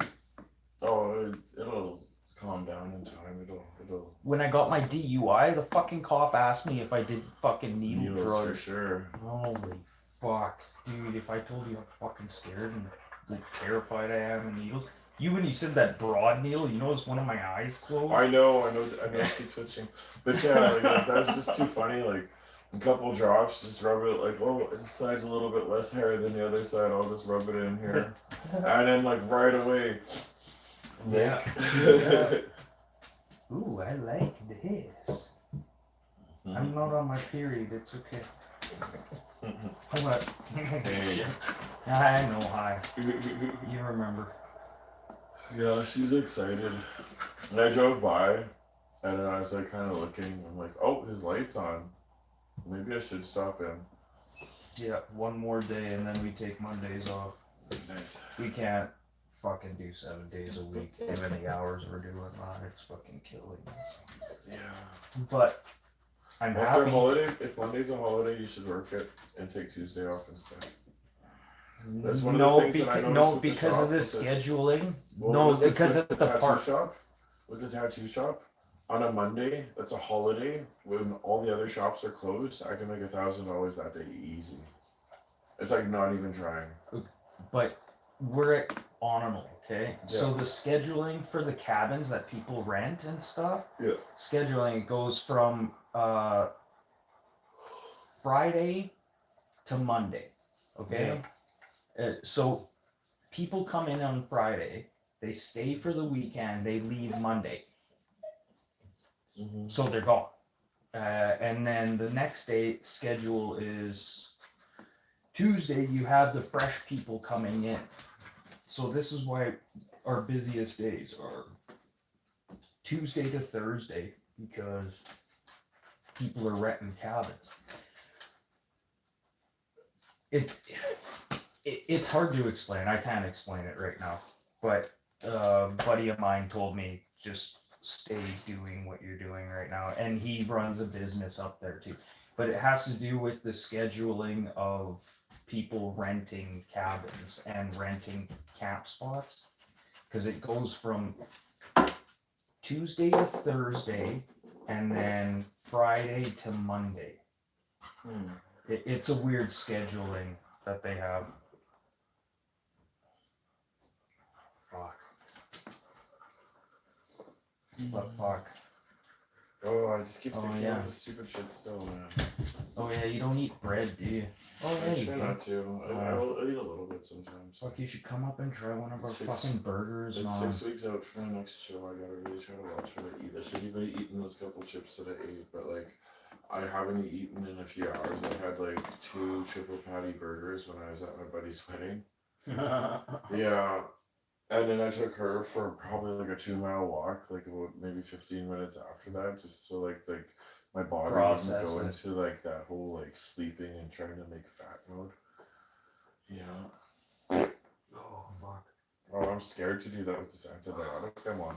B: Oh, it'll calm down in time. It'll
C: When I got my DUI, the fucking cop asked me if I did fucking needle
B: needles for
C: drugs.
B: sure.
C: Holy fuck, dude! If I told you how fucking scared and like terrified I am of needles. You when you said that broad needle, you notice one of my eyes closed.
B: I know. I see twitching, but yeah, like that's just too funny. Like a couple drops, just rub it. Like, oh, this side's a little bit less hair than the other side. I'll just rub it in here, and then like right away.
C: Yeah.
B: Nick.
C: Ooh, I like this. I'm not on my period. It's okay. What?
B: Hey.
C: I know. Hi. You remember?
B: Yeah, she's excited. And I drove by, and then I was like kind of looking. I'm like, oh, his light's on. Maybe I should stop in.
C: Yeah. One more day, and then we take Mondays off.
B: Nice.
C: We can't fucking do 7 days a week, given the hours we're doing, man. It's fucking killing us.
B: Yeah.
C: But I'm
B: After a
C: happy.
B: holiday, if Monday's a holiday, you should work it and take Tuesday off instead. That's one of the things that I noticed
C: no,
B: with the
C: because
B: shop,
C: of the
B: with the-
C: scheduling.
B: Well,
C: No,
B: with
C: because
B: with
C: it's the
B: tattoo
C: park.
B: shop. With the tattoo shop, on a Monday, that's a holiday. When all the other shops are closed, I can make $1,000 that day easy. It's like not even trying.
C: But we're at Autumnal, okay? So the scheduling for the cabins that people rent and stuff,
B: Yeah.
C: scheduling goes from Friday to Monday, okay? So people come in on Friday, they stay for the weekend, they leave Monday,
B: Mm-hmm.
C: so they're gone. And then the next day schedule is Tuesday, you have the fresh people coming in. So this is why our busiest days are Tuesday to Thursday, because people are renting cabins. It's hard to explain. I can't explain it right now. But a buddy of mine told me just stay doing what you're doing right now. And he runs a business up there too. But it has to do with the scheduling of people renting cabins and renting camp spots. Because it goes from Tuesday to Thursday and then Friday to Monday.
B: Hmm.
C: It's a weird scheduling that they have. Fuck. But fuck.
B: Oh, I just keep
C: Oh,
B: thinking
C: yeah.
B: about this stupid shit still, man.
C: Oh yeah, you don't eat bread, do you? Oh yeah,
B: I
C: you
B: try
C: do.
B: not to. I'll eat a little bit sometimes.
C: Fuck, you should come up and try one of our
B: Six-
C: fucking burgers,
B: It's
C: man.
B: 6 weeks out for my next show. I gotta really try to watch what I eat. I should even eaten those couple chips that I ate, but like, I haven't eaten in a few hours. I had like 2 triple patty burgers when I was at my buddy's wedding. Yeah. And then I took her for probably like a 2-mile walk, like about maybe 15 minutes after that, just so like my body
C: process
B: wouldn't go
C: it.
B: into like that whole like sleeping and trying to make fat mode. Yeah.
C: Oh fuck.
B: Oh, I'm scared to do that with this antibiotic I'm on.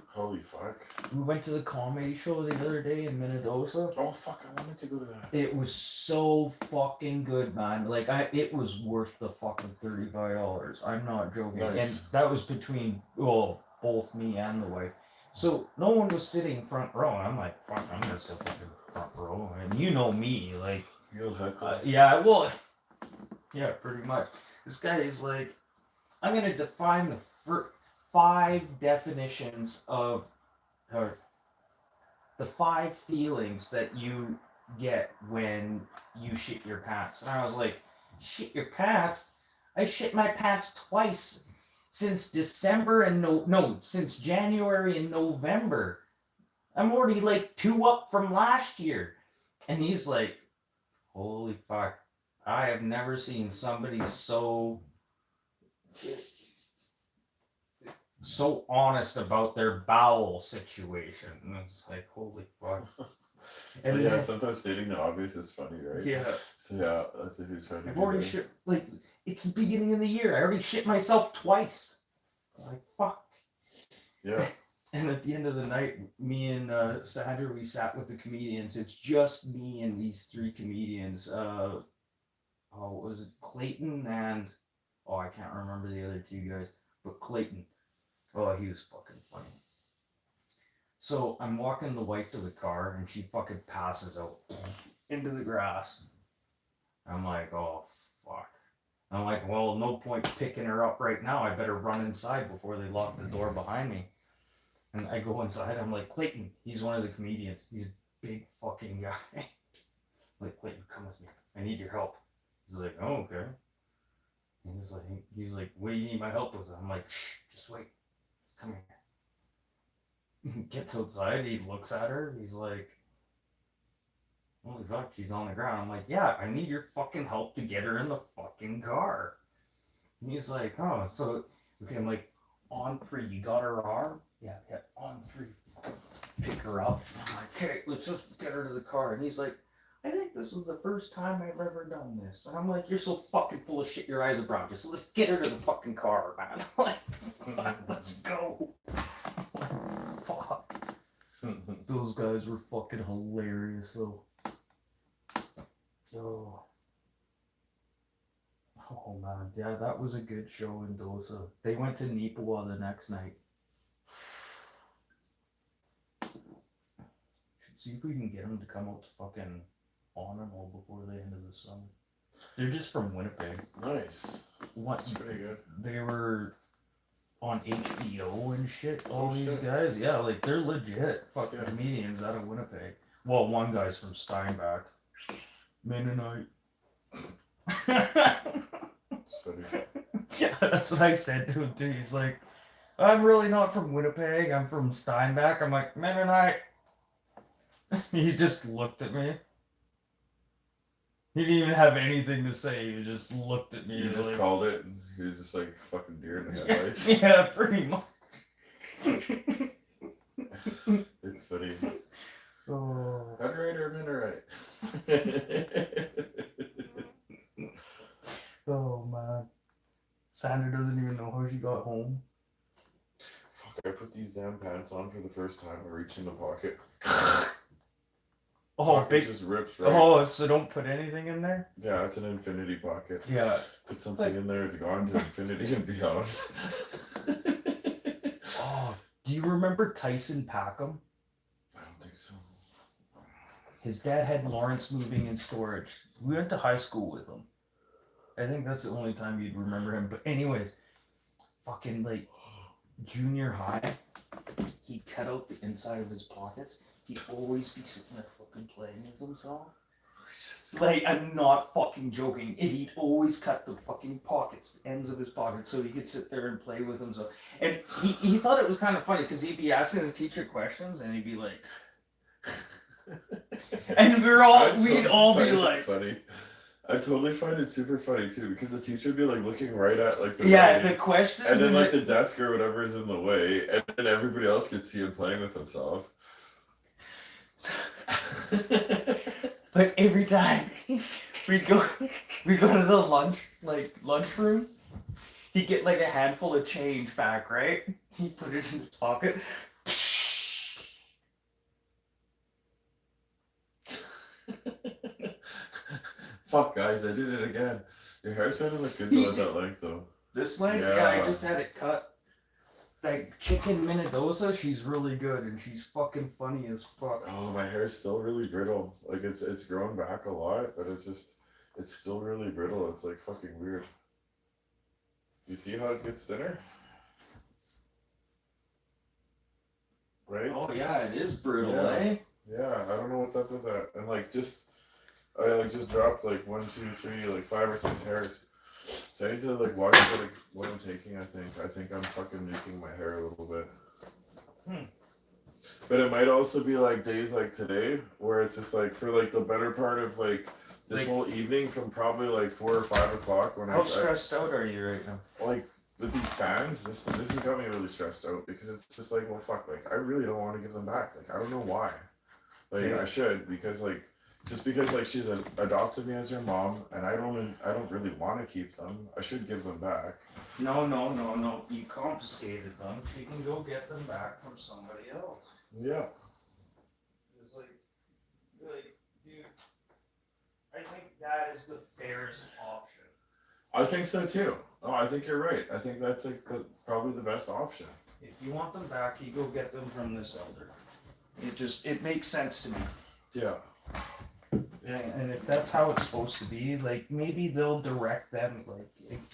B: Holy fuck.
C: We went to the comedy show the other day in Minnedosa.
B: Oh fuck, I wanted to go to that.
C: It was so fucking good, man. Like it was worth the fucking $35. I'm not joking.
B: Nice.
C: And that was between both me and the wife. So no one was sitting front row. And I'm like, fuck, I'm gonna sit fucking front row. And you know me, like,
B: You'll heckle.
C: yeah, well, yeah, pretty much. This guy is like, I'm gonna define the 5 definitions of, or the 5 feelings that you get when you shit your pants. And I was like, shit your pants? I shit my pants twice since December and since January and November. I'm already like 2 up from last year. And he's like, holy fuck. I have never seen somebody so honest about their bowel situation. And it's like, holy fuck.
B: And
C: And
B: yeah,
C: then-
B: sometimes stating the obvious is funny, right?
C: Yeah.
B: So yeah, that's if he's trying to
C: I've
B: do
C: already
B: that.
C: shit, like, it's the beginning of the year. I already shit myself twice. Like, fuck.
B: Yeah.
C: And at the end of the night, me and Sandra, we sat with the comedians. It's just me and these 3 comedians. What was it? Clayton and, I can't remember the other 2 guys, but Clayton. Oh, he was fucking funny. So I'm walking the wife to the car, and she fucking passes out into the grass. I'm like, oh, fuck. I'm like, well, no point picking her up right now. I better run inside before they lock the door behind me. And I go inside. I'm like, Clayton, he's one of the comedians. He's a big fucking guy. I'm like, Clayton, come with me. I need your help. He's like, oh, okay. And he's like, what do you need my help with? I'm like, shh, just wait. Come here. Gets outside. He looks at her. He's like, holy fuck, she's on the ground. I'm like, yeah, I need your fucking help to get her in the fucking car. And he's like, oh, so, okay, I'm like, on 3, you got her arm? Yeah, on 3. Pick her up. I'm like, okay, let's just get her to the car. And he's like, I think this is the first time I've ever done this. And I'm like, you're so fucking full of shit, your eyes are brown. Just let's get her to the fucking car, man. I'm like, fuck, let's go. I'm like, fuck. Those guys were fucking hilarious, though. Oh man, yeah, that was a good show in Dosa. They went to Nipawa the next night. Should see if we can get them to come out to fucking Onimal before the end of the summer. They're just from Winnipeg.
B: Nice.
C: What?
B: That's pretty good.
C: They were on HBO and shit. All
B: Oh,
C: these
B: shit.
C: guys, yeah, like they're legit fucking
B: Yeah.
C: comedians out of Winnipeg. Well, one guy's from Steinbach. Mennonite.
B: It's funny.
C: Yeah, that's what I said to him too. He's like, I'm really not from Winnipeg. I'm from Steinbach. I'm like, Mennonite. He just looked at me. He didn't even have anything to say. He just looked at me.
B: You just
C: like,
B: called it, and he was just like fucking deer in the headlights.
C: yeah, pretty much.
B: It's funny.
C: Oh.
B: Hydrite or Minerite?
C: Oh man. Sandra doesn't even know how she got home.
B: Fuck, I put these damn pants on for the first time. I reach in the pocket.
C: Oh,
B: Pocket
C: big.
B: just rips right.
C: Oh, so don't put anything in there?
B: Yeah, it's an infinity pocket.
C: Yeah.
B: Put something in there, it's gone to infinity and beyond.
C: Oh, do you remember Tyson Packham?
B: I don't think so.
C: His dad had Lawrence Moving and Storage. We went to high school with him. I think that's the only time you'd remember him. But anyways, fucking like junior high, he'd cut out the inside of his pockets. He'd always be sitting there fucking playing with himself. Like, I'm not fucking joking. And he'd always cut the fucking pockets, the ends of his pockets, so he could sit there and play with himself. And he thought it was kind of funny because he'd be asking the teacher questions and he'd be like, and we'd all be
B: find it
C: like,
B: funny. I totally find it super funny too because the teacher would be like looking right at like the
C: yeah,
B: writing,
C: the question.
B: and then like the desk or whatever is in the way, and then everybody else could see him playing with himself.
C: But every time we go to the lunchroom, he'd get like a handful of change back, right? He'd put it in his pocket.
B: Fuck, guys, I did it again. Your hair sounded like good though at that length, though.
C: This length, yeah, I just had it cut. Like Chicken Mendoza, she's really good and she's fucking funny as fuck.
B: Oh, my hair's still really brittle. Like it's grown back a lot, but it's still really brittle. It's like fucking weird. You see how it gets thinner? Right?
C: Oh yeah, it is brutal,
B: Yeah.
C: eh?
B: Yeah, I don't know what's up with that. And I just dropped like 1, 2, 3, like 5 or 6 hairs. So I need to like watch what I'm taking. I think I'm fucking making my hair a little bit. But it might also be like days like today where it's just like for like the better part of like this
C: Like-
B: whole evening from probably like 4 or 5 o'clock when
C: How stressed out are you right now?
B: like with these fans, this has got me really stressed out because it's just like, well, fuck, like I really don't want to give them back. Like I don't know why. Like
C: Yeah.
B: I should because like just because like she's adopted me as her mom and I don't really want to keep them. I should give them back.
C: No. You confiscated them. She can go get them back from somebody else.
B: Yeah.
C: It's like, dude, I think that is the fairest option.
B: I think so too. No, I think you're right. I think that's like probably the best option.
C: If you want them back, you go get them from this elder. It makes sense to me.
B: Yeah.
C: Yeah, and if that's how it's supposed to be, like maybe they'll direct them,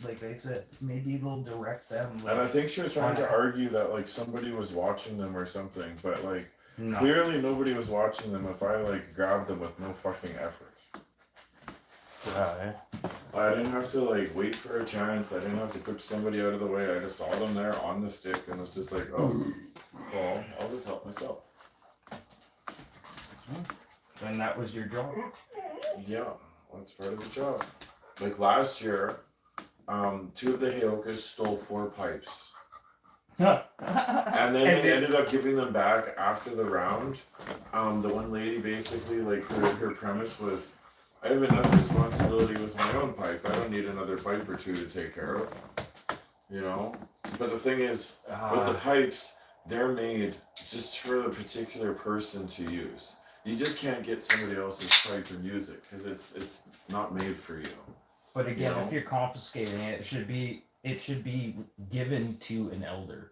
C: like I said, maybe they'll direct them. Like,
B: And I think she was trying to argue that like somebody was watching them or something, but like
C: no.
B: clearly nobody was watching them if I like grabbed them with no fucking effort.
C: Yeah,
B: I didn't have to like wait for a chance. I didn't have to push somebody out of the way. I just saw them there on the stick and was just like, oh, well, I'll just help myself.
C: and that was your job.
B: Yeah, that's part of the job. Like last year, 2 of the Heyokas stole 4 pipes. And then they ended up giving them back after the round. The one lady basically, like, her premise was, I have enough responsibility with my own pipe. I don't need another pipe or 2 to take care of. You know? But the thing is, with the pipes, they're made just for the particular person to use. You just can't get somebody else's pipe and use it, because it's not made for you.
C: But again,
B: You know?
C: if you're confiscating it, it should be given to an elder.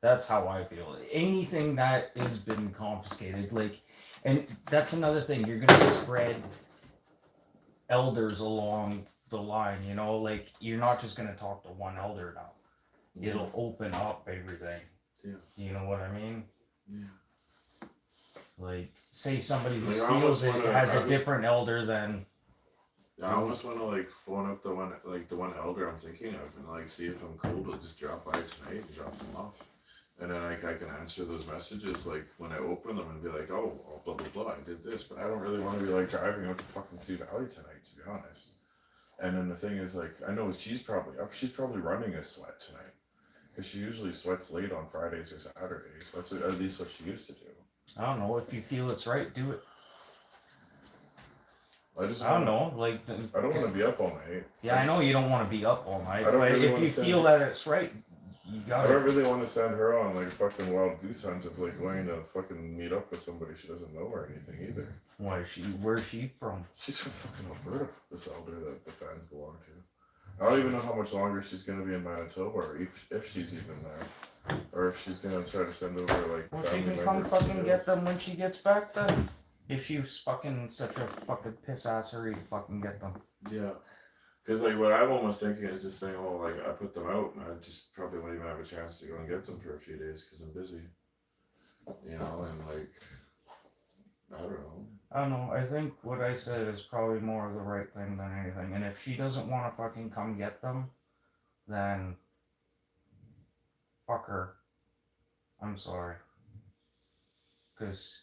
C: That's how I feel. Anything that has been confiscated, like, and that's another thing. You're gonna spread elders along the line. You know, like you're not just gonna talk to one elder now. It'll open up everything.
B: Yeah.
C: You know what I mean?
B: Yeah.
C: Like, say somebody who
B: Like, I
C: steals
B: almost
C: it
B: wanna-
C: has
B: I
C: a
B: was-
C: different elder than.
B: I almost want to like phone up the one elder I'm thinking of and like see if I'm cool to just drop by tonight and drop them off, and then like I can answer those messages like when I open them and be like, oh, blah blah blah, I did this, but I don't really want to be like driving out to fucking Sioux Valley tonight, to be honest. And then the thing is, like, I know she's probably up. She's probably running a sweat tonight because she usually sweats late on Fridays or Saturdays. That's at least what she used to do.
C: I don't know. If you feel it's right, do it.
B: I just
C: I don't
B: wanna-
C: know. Like,
B: I don't want to be up all night.
C: yeah, I know you don't want to be up all night,
B: I don't
C: but
B: really
C: if
B: wanna
C: you
B: send
C: feel
B: her-
C: that it's right, you
B: I
C: got
B: don't
C: it.
B: really want to send her on like fucking wild goose hunt of like going to fucking meet up with somebody she doesn't know or anything either.
C: Where's she from?
B: She's from fucking Alberta, this elder that the fans belong to. I don't even know how much longer she's gonna be in Manitoba or if she's even there. Or if she's gonna try to send over like
C: Well, she
B: family
C: can come
B: members to
C: fucking
B: do
C: get
B: this.
C: them when she gets back then. If she's fucking such a fucking piss assery to fucking get them.
B: Yeah. Because like what I'm almost thinking is just saying, oh, like I put them out and I just probably won't even have a chance to go and get them for a few days because I'm busy. You know, and like I don't know.
C: I don't know. I think what I said is probably more of the right thing than anything. And if she doesn't want to fucking come get them, then fuck her. I'm sorry. Because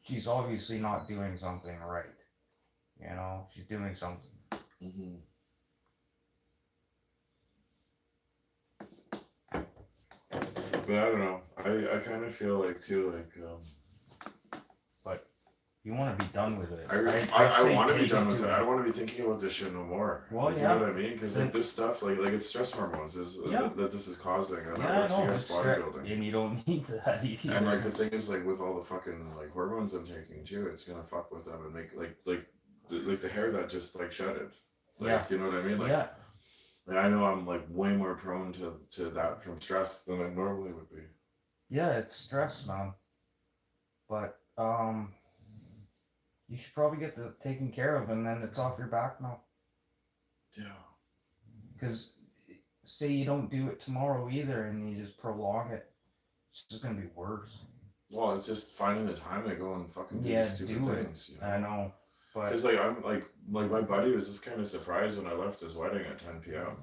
C: she's obviously not doing something right. You know, she's doing something.
B: Mm-hmm. But I don't know. I kind of feel like too like
C: You want to be done with it.
B: I
C: say
B: want to be
C: take
B: done
C: it
B: with
C: to
B: it. I don't want to be thinking about this shit no more.
C: Well,
B: like,
C: yeah.
B: You know what I mean? Because like this stuff, like it's stress hormones is
C: Yeah.
B: that this is causing, and
C: Yeah,
B: that
C: I
B: works
C: know.
B: against bodybuilding.
C: And you don't need that either.
B: And like the thing is, like with all the fucking like hormones I'm taking too, it's gonna fuck with them and make like the hair that just like shedded. Like,
C: Yeah.
B: You know what I mean? Like,
C: Yeah.
B: like, I know I'm like way more prone to that from stress than I normally would be.
C: Yeah, it's stress, man. But you should probably get that taken care of, and then it's off your back now.
B: Yeah.
C: Because say you don't do it tomorrow either, and you just prolong it, it's just gonna be worse.
B: Well, it's just finding the time to go and fucking do
C: Yeah,
B: these stupid
C: do it.
B: things. You know?
C: I know, but
B: Because like I'm like my buddy was just kind of surprised when I left his wedding at 10 p.m.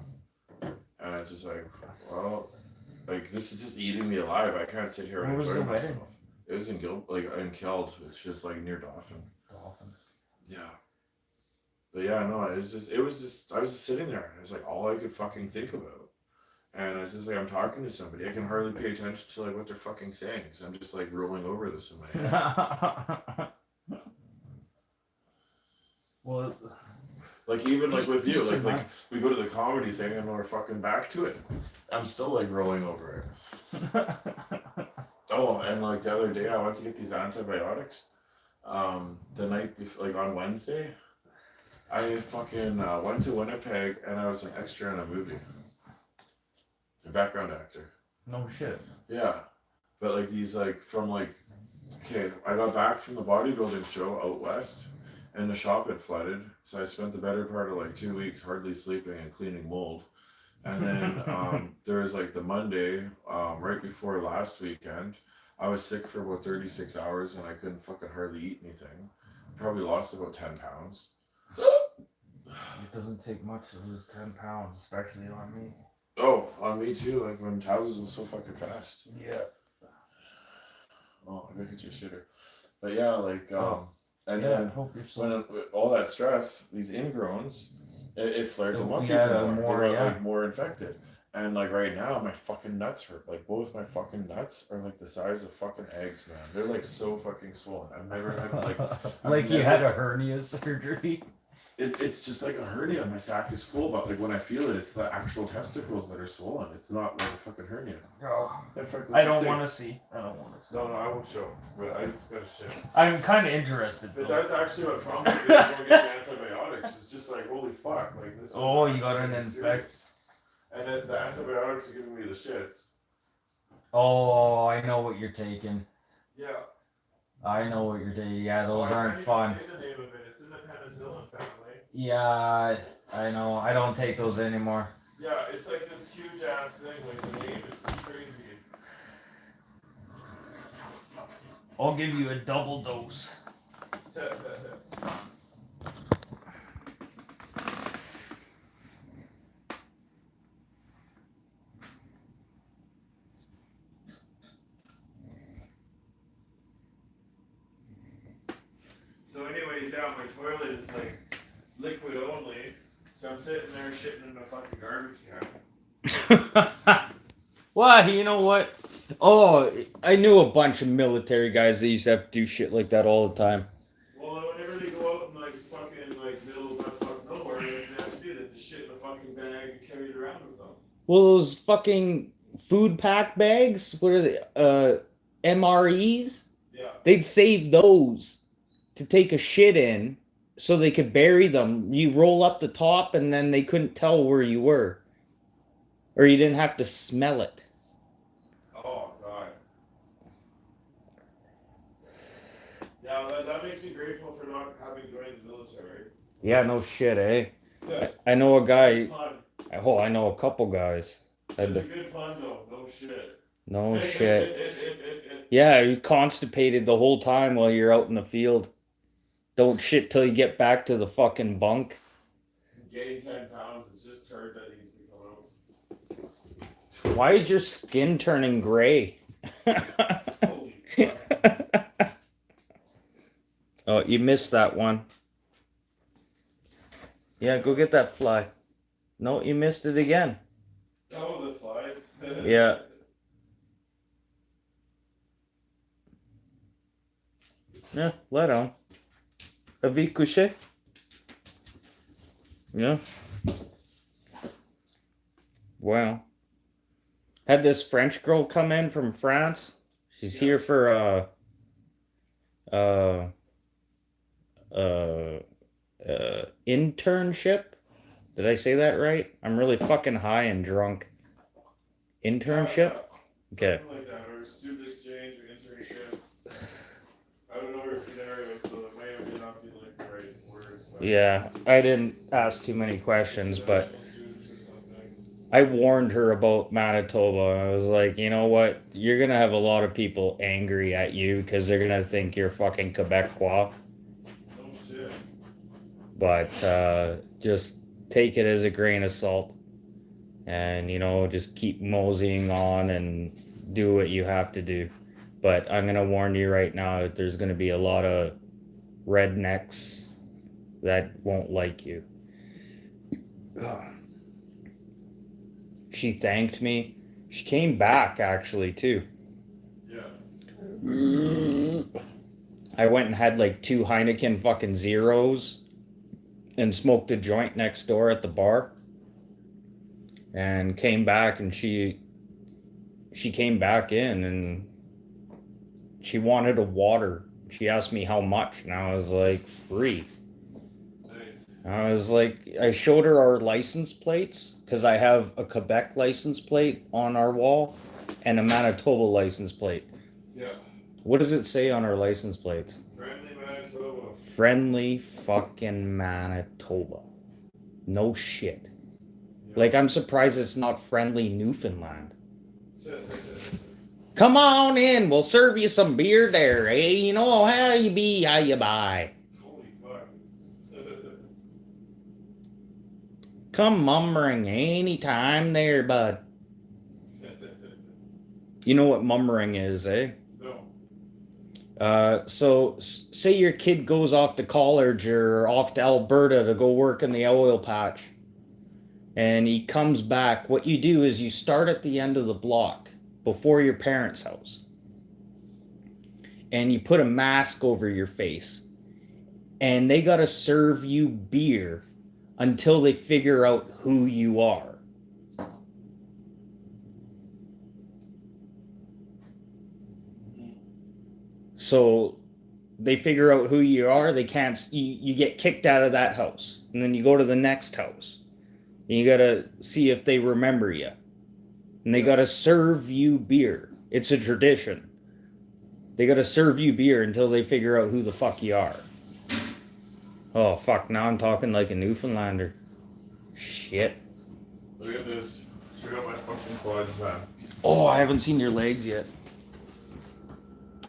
B: And it's just like, well, like this is just eating me alive. I can't sit here and
C: Where was
B: enjoy
C: the
B: myself.
C: wedding?
B: It was in in Keld. It's just like near Dauphin.
C: Dolphin.
B: Yeah. But yeah, no, I was just sitting there and it was like all I could fucking think about. And it's just like I'm talking to somebody. I can hardly pay attention to like what they're fucking saying because I'm just like rolling over this in my head.
C: Well,
B: Like even like with you,
C: Decent
B: like we go to the comedy thing and we're fucking back to it. I'm still like rolling over it. Oh, and like the other day I went to get these antibiotics. The night before, like on Wednesday, I fucking went to Winnipeg and I was an extra in a movie. A background actor.
C: no shit.
B: Yeah. But like these like from like okay, I got back from the bodybuilding show out west and the shop had flooded. So I spent the better part of like 2 weeks hardly sleeping and cleaning mold. And then there was like the Monday, right before last weekend, I was sick for about 36 hours and I couldn't fucking hardly eat anything. Probably lost about 10 pounds.
C: It doesn't take much to lose 10 pounds, especially on me.
B: Oh, on me too, like when metabolism was so fucking fast.
C: Yeah.
B: Oh, I gotta get your shitter. But yeah, like, and
C: Yeah, I
B: then
C: hope you're so.
B: when all that stress, these ingrowns, it flared them up
C: Yeah,
B: even more.
C: more,
B: They got
C: yeah.
B: like more infected. And like right now, my fucking nuts hurt. Like both my fucking nuts are like the size of fucking eggs, man. They're like so fucking swollen. I've never had like
C: like you had a hernia surgery.
B: it's just like a hernia. My sac is full, but like when I feel it, it's the actual testicles that are swollen. It's not like a fucking hernia.
C: Oh,
B: That fucking
C: I don't
B: thing.
C: want to see. I don't want to see.
B: No, I won't show. But I just gotta shit.
C: I'm kind of interested.
B: But
C: Though.
B: that's actually what prompted me to go get antibiotics. It's just like holy fuck, like this. Is
C: Oh, you got an
B: actually
C: infect.
B: serious. And then the antibiotics are giving me the shits.
C: Oh, I know what you're taking.
B: Yeah.
C: I know what you're taking. Yeah,
B: Oh,
C: those
B: I
C: aren't
B: can't
C: fun.
B: even say the name of it. It's in the penicillin family.
C: Yeah, I know. I don't take those anymore.
B: Yeah, it's like this huge ass thing. Like the name is just crazy.
C: I'll give you a double dose.
B: So anyways, yeah, my toilet is like liquid only. So I'm sitting there shitting in a fucking garbage can.
C: Well, you know what? Oh, I knew a bunch of military guys that used to have to do shit like that all the time.
B: Well, whenever they go out in like fucking like middle of fucking nowhere, they have to do that. Just shit in a fucking bag and carry it around with them.
C: Well, those fucking food pack bags, what are they? MREs?
B: Yeah.
C: They'd save those to take a shit in so they could bury them. You roll up the top and then they couldn't tell where you were. Or you didn't have to smell it.
B: Oh god. Yeah, that makes me grateful for not having joined the military.
C: Yeah, no shit, eh?
B: Yeah.
C: I know a guy.
B: It's fun.
C: Oh, I know a couple guys.
B: It's a good pun though. No shit.
C: No shit. Yeah, you're constipated the whole time while you're out in the field. Don't shit till you get back to the fucking bunk.
B: Gain 10 pounds is just turd that needs to come out.
C: Why is your skin turning gray?
B: Holy fuck.
C: Oh, you missed that one. Yeah, go get that fly. No, you missed it again.
B: Oh, the flies.
C: Yeah. Yeah, let on. Avez couché? Yeah. Wow. Had this French girl come in from France. She's here for internship. Did I say that right? I'm really fucking high and drunk. Internship? Okay.
B: Something like that, or student exchange or internship. I don't know her scenario, so it may or may not be like the right words. But
C: Yeah, I didn't ask too many questions, but
B: international students or something.
C: I warned her about Manitoba. I was like, you know what? You're gonna have a lot of people angry at you because they're gonna think you're fucking Quebecois.
B: Oh shit.
C: But just take it as a grain of salt, and just keep moseying on and do what you have to do. But I'm gonna warn you right now that there's gonna be a lot of rednecks that won't like you. She thanked me. She came back actually too.
B: Yeah.
C: I went and had like 2 Heineken fucking zeros and smoked a joint next door at the bar. And came back, and she came back in, and she wanted a water. She asked me how much, and I was like, free.
B: Nice.
C: I was like, I showed her our license plates because I have a Quebec license plate on our wall and a Manitoba license plate.
B: Yeah.
C: What does it say on our license plates?
B: Friendly Manitoba.
C: Friendly fucking Manitoba. No shit.
B: Yeah.
C: Like, I'm surprised it's not friendly Newfoundland.
B: That's it, that's it.
C: Come on in, we'll serve you some beer there, eh? You know how you be, how you buy.
B: Holy fuck.
C: Come mummering anytime there, bud. You know what mummering is, eh?
B: No.
C: So say your kid goes off to college or off to Alberta to go work in the oil patch, and he comes back. What you do is you start at the end of the block before your parents' house, and you put a mask over your face, and they gotta serve you beer until they figure out who you are. So they figure out who you are. They can't. You get kicked out of that house, and then you go to the next house. And you gotta see if they remember you, and they gotta serve you beer. It's a tradition. They gotta serve you beer until they figure out who the fuck you are. Oh fuck! Now I'm talking like a Newfoundlander. Shit.
B: Look at this. Check out my fucking quads, man.
C: Oh, I haven't seen your legs yet.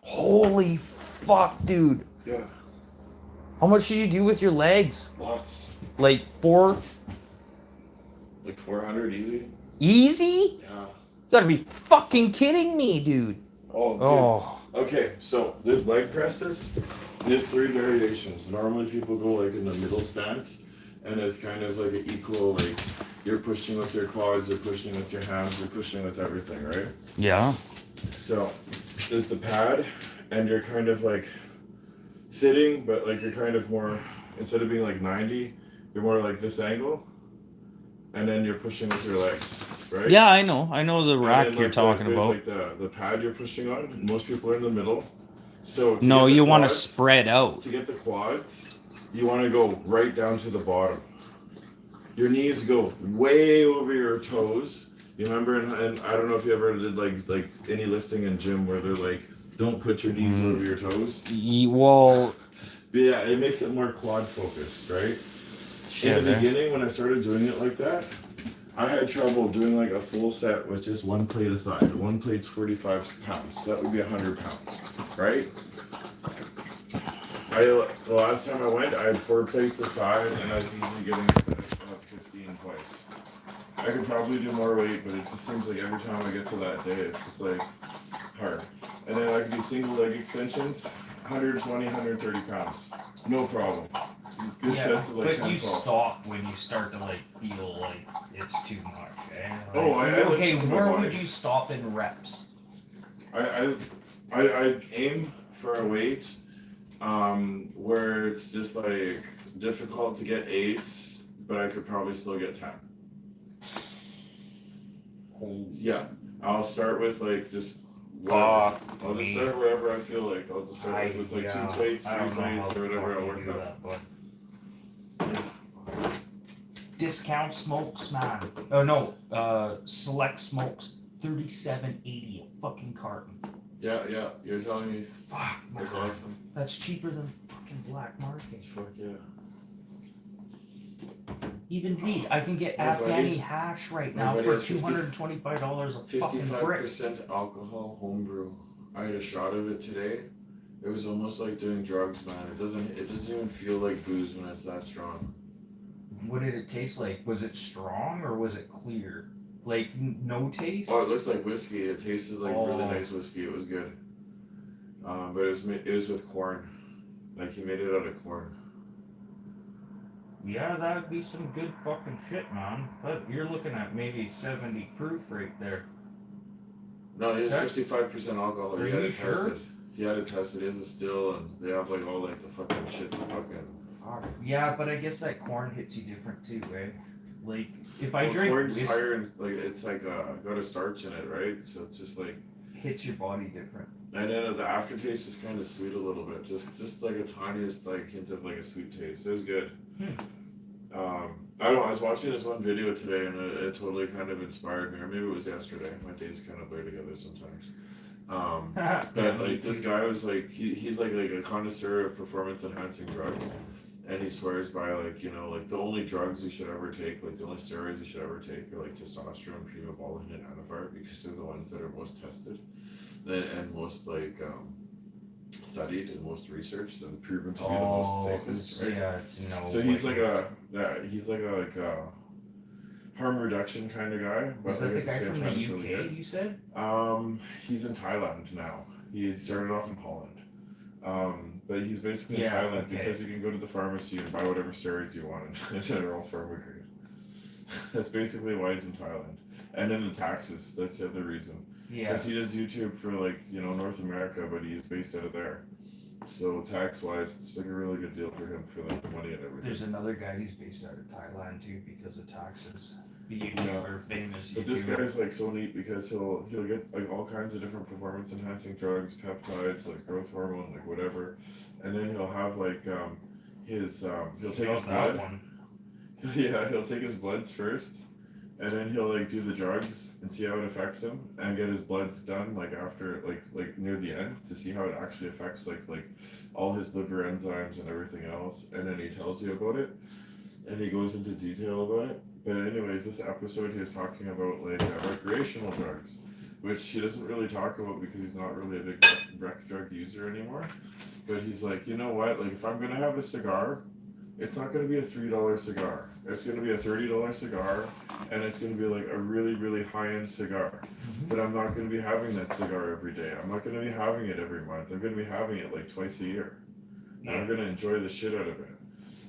C: Holy fuck, dude!
B: Yeah.
C: How much did you do with your legs?
B: Lots.
C: Like 4?
B: Like 400 easy?
C: Easy?
B: Yeah.
C: You gotta be fucking kidding me, dude.
B: Oh, dude.
C: Oh.
B: Okay, so this leg presses, there's 3 variations. Normally people go like in the middle stance, and it's kind of like an equal, like you're pushing with your quads, you're pushing with your hams, you're pushing with everything, right?
C: Yeah.
B: So there's the pad, and you're kind of like sitting, but like you're kind of more, instead of being like 90, you're more like this angle, and then you're pushing with your legs, right?
C: Yeah, I know. I know the
B: And
C: rack
B: then,
C: you're
B: like,
C: talking
B: there's,
C: about.
B: like the pad you're pushing on. Most people are in the middle. So to
C: No,
B: get the
C: you want to
B: quads-
C: spread out.
B: To get the quads, you want to go right down to the bottom. Your knees go way over your toes. You remember, and I don't know if you ever did like any lifting in gym where they're like, don't put your knees over your toes.
C: Well,
B: But yeah, it makes it more quad focused, right?
C: shit,
B: In the
C: eh?
B: beginning, when I started doing it like that, I had trouble doing like a full set with just one plate aside. One plate's 45 pounds, so that would be 100 pounds, right? The last time I went, I had 4 plates aside, and I was easily getting a set of 15 twice. I could probably do more weight, but it just seems like every time I get to that day, it's just like hard. And then I could do single leg extensions, 120, 130 pounds, no problem. Good sets of like
C: but
B: 10,
C: you
B: 12.
C: stop when you start to like feel like it's too much. Eh? Like,
B: Oh, I
C: okay.
B: listen to my
C: Where
B: body.
C: would you stop in reps?
B: I aim for a weight Where it's just like difficult to get 8, but I could probably still get 10. Yeah, I'll start with like just. I'll just start wherever I feel like. I'll just start with like 2 plates, 3 plates, or whatever I'll work up.
C: Discount smokes, man. Oh no, select smokes, $37.80 a fucking carton.
B: Yeah, you're telling me.
C: Fuck, man.
B: That's awesome.
C: That's cheaper than fucking black market.
B: Fuck yeah.
C: Even weed, I can get
B: My buddy-
C: Afghani hash right now
B: my
C: for
B: buddy has
C: $225 a fucking brick.
B: 55% alcohol homebrew. I had a shot of it today. It was almost like doing drugs, man. It doesn't even feel like booze when it's that strong.
C: What did it taste like? Was it strong or was it clear? Like no taste?
B: Oh, it looked like whiskey. It tasted like really
C: Oh.
B: nice whiskey. It was good. But it was with corn. Like he made it out of corn.
C: Yeah, that would be some good fucking shit, man. But you're looking at maybe 70 proof right there.
B: No, he has
C: Okay.
B: 55% alcohol.
C: Are
B: He had
C: you
B: it
C: sure?
B: tested. He had it tested. He has a still, and they have like all like the fucking shit to fucking.
C: Fuck. Yeah, but I guess that corn hits you different too, eh? Like if I
B: Well,
C: drink
B: corn's
C: whis-
B: higher, and like it's like got a starch in it, right? So it's just like.
C: hits your body different.
B: And then the aftertaste was kind of sweet a little bit, just like a tiniest like hint of like a sweet taste. It was good. I don't know. I was watching this one video today, and it totally kind of inspired me, or maybe it was yesterday. My days kind of blur together sometimes. But like this guy was like he's like a connoisseur of performance enhancing drugs, and he swears by like like the only drugs you should ever take, like the only steroids you should ever take are like testosterone, primobolan, and anavar, because they're the ones that are most tested and most like studied and most researched and proven to be the most safest, right?
C: Yeah, no.
B: So he's like a harm reduction kind of guy, but
C: Is that
B: like
C: the
B: at
C: guy
B: same
C: from the
B: time, it's
C: UK?
B: really good.
C: You said?
B: He's in Thailand now. He started off in Holland. But he's basically in
C: Yeah,
B: Thailand
C: okay.
B: because you can go to the pharmacy and buy whatever steroids you want, and they're all pharma grade. That's basically why he's in Thailand. And then the taxes, that's the other reason.
C: Yeah.
B: Because he does YouTube for like, North America, but he's based out of there. So tax wise, it's like a really good deal for him for like the money and everything.
C: There's another guy who's based out of Thailand too because of taxes. The YouTuber, famous
B: But this
C: YouTuber.
B: guy's like so neat because he'll get like all kinds of different performance enhancing drugs, peptides, like growth hormone, like whatever, and then he'll have like his he'll take his
C: Love
B: blood.
C: that one.
B: Yeah, he'll take his bloods first, and then he'll like do the drugs and see how it affects him, and get his bloods done like after like near the end to see how it actually affects like all his liver enzymes and everything else, and then he tells you about it, and he goes into detail about it. But anyways, this episode he was talking about like recreational drugs, which he doesn't really talk about because he's not really a big rec drug user anymore. But he's like, you know what? Like if I'm gonna have a cigar, it's not gonna be a $3 cigar. It's gonna be a $30 cigar, and it's gonna be like a really, really high-end cigar. But I'm not gonna be having that cigar every day. I'm not gonna be having it every month. I'm gonna be having it like twice a year. And I'm gonna enjoy the shit out of it.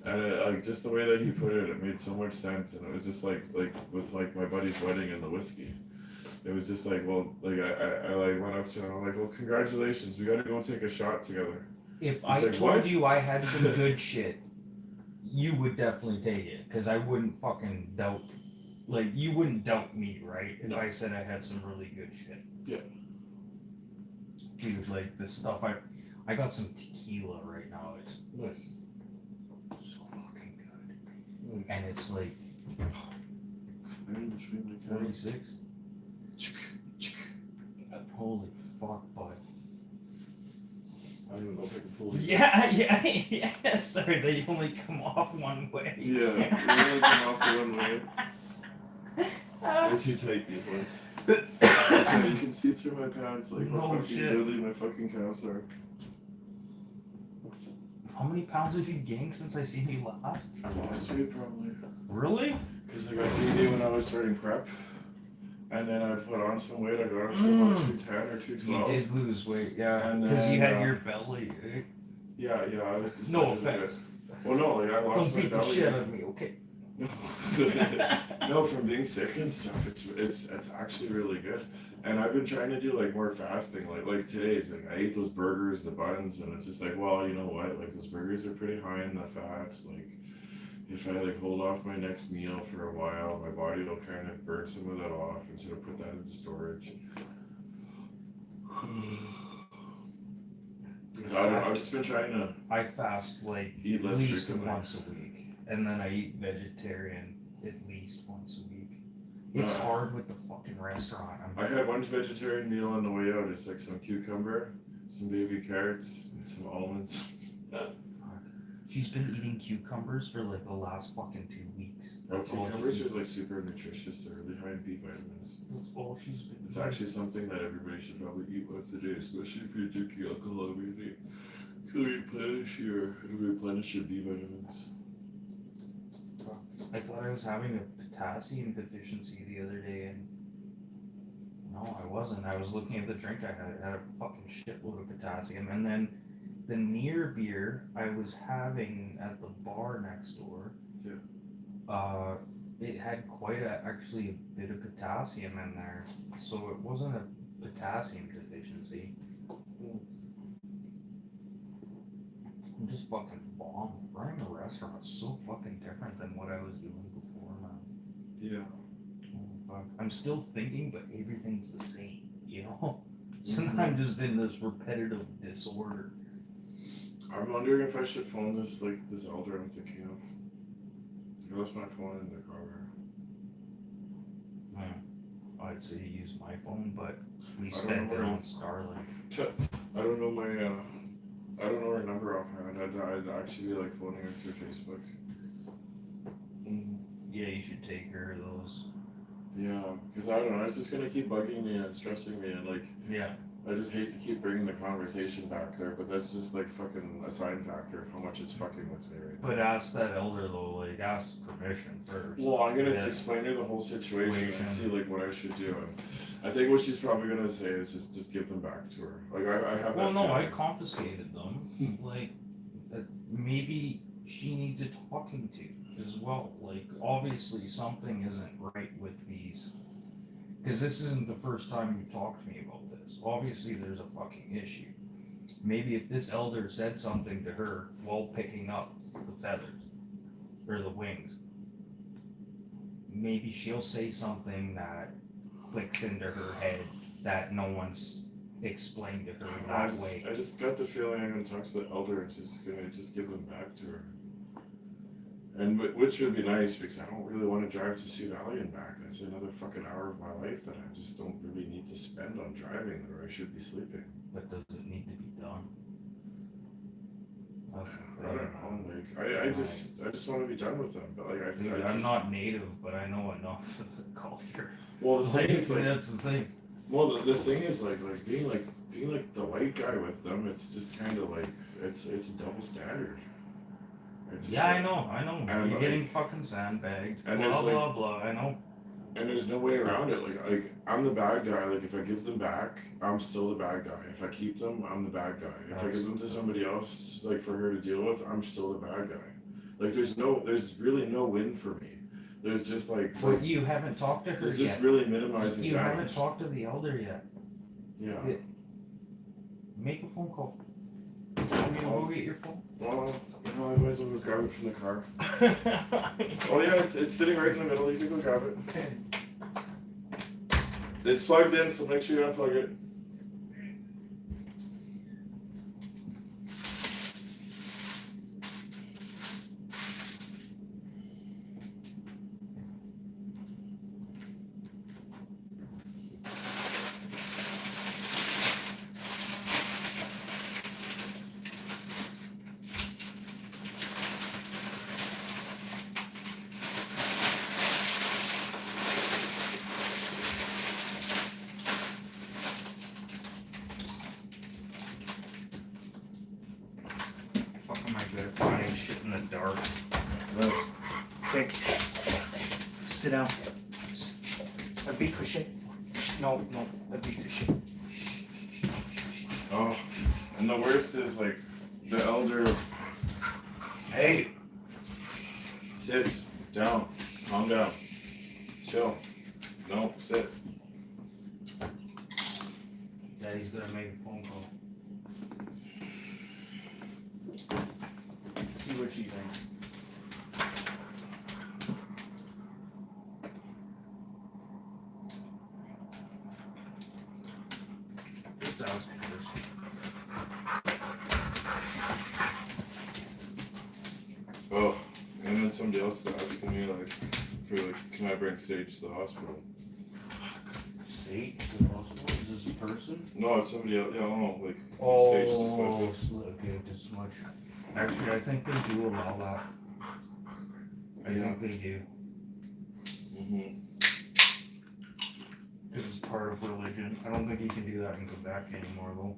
B: And like just the way that he put it, it made so much sense. And it was just like with like my buddy's wedding and the whiskey. It was just like, well, like I like went up to him. I'm like, well, congratulations. We got to go take a shot together.
C: If
B: He's
C: I
B: like,
C: told
B: "What?"
C: you I had some good shit, you would definitely take it because I wouldn't fucking doubt. Like you wouldn't doubt me, right? If
B: No.
C: I said I had some really good shit.
B: Yeah.
C: Dude, like the stuff I got some tequila right now. It's
B: Nice.
C: so fucking good,
B: Nice.
C: and it's like 46. Holy fuck, bud.
B: I don't even know if I can pull this.
C: Yeah. Sorry, they only come off one way.
B: Yeah, they only come off the one way. They're too tight, these ones. You can see through my pants like
C: No
B: how fucking
C: shit.
B: dirty my fucking calves are.
C: How many pounds have you gained since I seen you last?
B: I lost weight probably.
C: Really?
B: Because like I seen you when I was starting prep. And then I put on some weight. I got up to about 210 or
C: You
B: 212.
C: did lose weight, yeah.
B: And
C: Because you
B: then,
C: had your belly.
B: Yeah, I was
C: No
B: decided
C: offense.
B: Well, no, like I
C: Don't
B: lost my
C: beat the
B: belly.
C: shit out of me, okay?
B: No, from being sick and stuff, it's actually really good. And I've been trying to do like more fasting. Like today, it's like I ate those burgers, the buns, and it's just like, well, you know what? Like those burgers are pretty high in the fat. Like if I like hold off my next meal for a while, my body will kind of burn some of that off instead of put that into storage. I've just been trying to
C: I fast like
B: eat
C: at
B: less
C: least
B: frequently.
C: once a week, and then I eat vegetarian at least once a week. It's
B: Uh,
C: hard with the fucking restaurant.
B: I had one vegetarian meal on the way out. It's like some cucumber, some baby carrots, and some almonds.
C: She's been eating cucumbers for like the last fucking 2 weeks.
B: Oh,
C: That's all
B: cucumbers
C: she-
B: are like super nutritious. They're really high in B vitamins.
C: That's all she's been
B: It's
C: doing.
B: actually something that everybody should probably eat once a day, especially if you're drinking alcohol every day. To replenish your B vitamins.
C: I thought I was having a potassium deficiency the other day, and no, I wasn't. I was looking at the drink I had. It had a fucking shitload of potassium, and then the near beer I was having at the bar next door.
B: Yeah.
C: It had actually a bit of potassium in there, so it wasn't a potassium deficiency. I'm just fucking bombed. Running a restaurant is so fucking different than what I was doing before, man.
B: Yeah.
C: Oh, fuck. I'm still thinking, but everything's the same, you know? So now I'm just in this repetitive disorder.
B: I'm wondering if I should phone this elder I'm thinking of. I left my phone in the car.
C: I'd say use my phone, but we
B: I don't
C: spent
B: know
C: it
B: where
C: on Starlink.
B: I don't know I don't know her number offhand. I'd actually be like phoning her through Facebook.
C: Yeah, you should take her of those.
B: Yeah, because I don't know, it's just gonna keep bugging me and stressing me, and like,
C: Yeah.
B: I just hate to keep bringing the conversation back there, but that's just like fucking a sign factor of how much it's fucking with me right now.
C: But ask that elder though, like ask permission first.
B: Well, I'm gonna
C: Yeah.
B: explain her the whole situation
C: Situation.
B: and see like what I should do, and I think what she's probably gonna say is just give them back to her. Like I have
C: Well,
B: that.
C: no, I
B: feeling.
C: confiscated them. Like, maybe she needs a talking to as well. Like, obviously something isn't right with these. Because this isn't the first time you talked to me about this. Obviously there's a fucking issue. Maybe if this elder said something to her while picking up the feathers, or the wings, maybe she'll say something that clicks into her head that no one's explained to her
B: I
C: that way.
B: just got the feeling I'm gonna talk to the elder and she's gonna just give them back to her. And which would be nice because I don't really want to drive to Sioux Valley and back. That's another fucking hour of my life that I just don't really need to spend on driving where I should be sleeping.
C: But does it need to be done? That's the
B: I
C: thing.
B: don't know, like I just want to be done with them. But like
C: Dude,
B: I
C: I'm
B: just,
C: not native, but I know enough of the culture.
B: well the thing is like
C: That's the thing.
B: well the thing is like being the white guy with them. It's just kind of like it's double standard. It's just
C: Yeah,
B: like-
C: I know.
B: And,
C: You're
B: like-
C: getting fucking sandbagged.
B: and
C: Blah,
B: there's,
C: blah, blah. I know.
B: And there's no way around it. Like I'm the bad guy. Like if I give them back, I'm still the bad guy. If I keep them, I'm the bad guy. If I give them to somebody else, like for her to deal with, I'm still the bad guy. Like there's really no win for me. There's just like
C: But you haven't talked to her
B: there's
C: yet.
B: just really minimizing
C: You haven't
B: damage.
C: talked to the elder yet.
B: Yeah.
C: Make a phone call. Want me to go get your phone?
B: Well, I might as well go grab it from the car. Oh yeah, it's sitting right in the middle. You can go grab it.
C: Okay.
B: It's plugged in, so make sure you unplug it.
C: Fuck am I good at finding shit in the dark?
D: Quick. Sit down. A big cushion. No, a big cushion.
B: Oh, and the worst is like the elder. Hey, sit. Down. Calm down. Chill. No, sit.
C: Daddy's gonna make a phone call. See what she thinks. Just ask me this.
B: Oh, and then somebody else is asking me like, for like, can I bring Sage to the hospital?
C: Sage, the hospital? Is this a person?
B: No, it's somebody else. Yeah, I don't know. Like,
C: Oh,
B: Sage the specialist.
C: okay, this much. Actually, I think they do allow that. I think they do.
B: Mm-hmm.
C: This is part of religion. I don't think you can do that in Quebec anymore, though.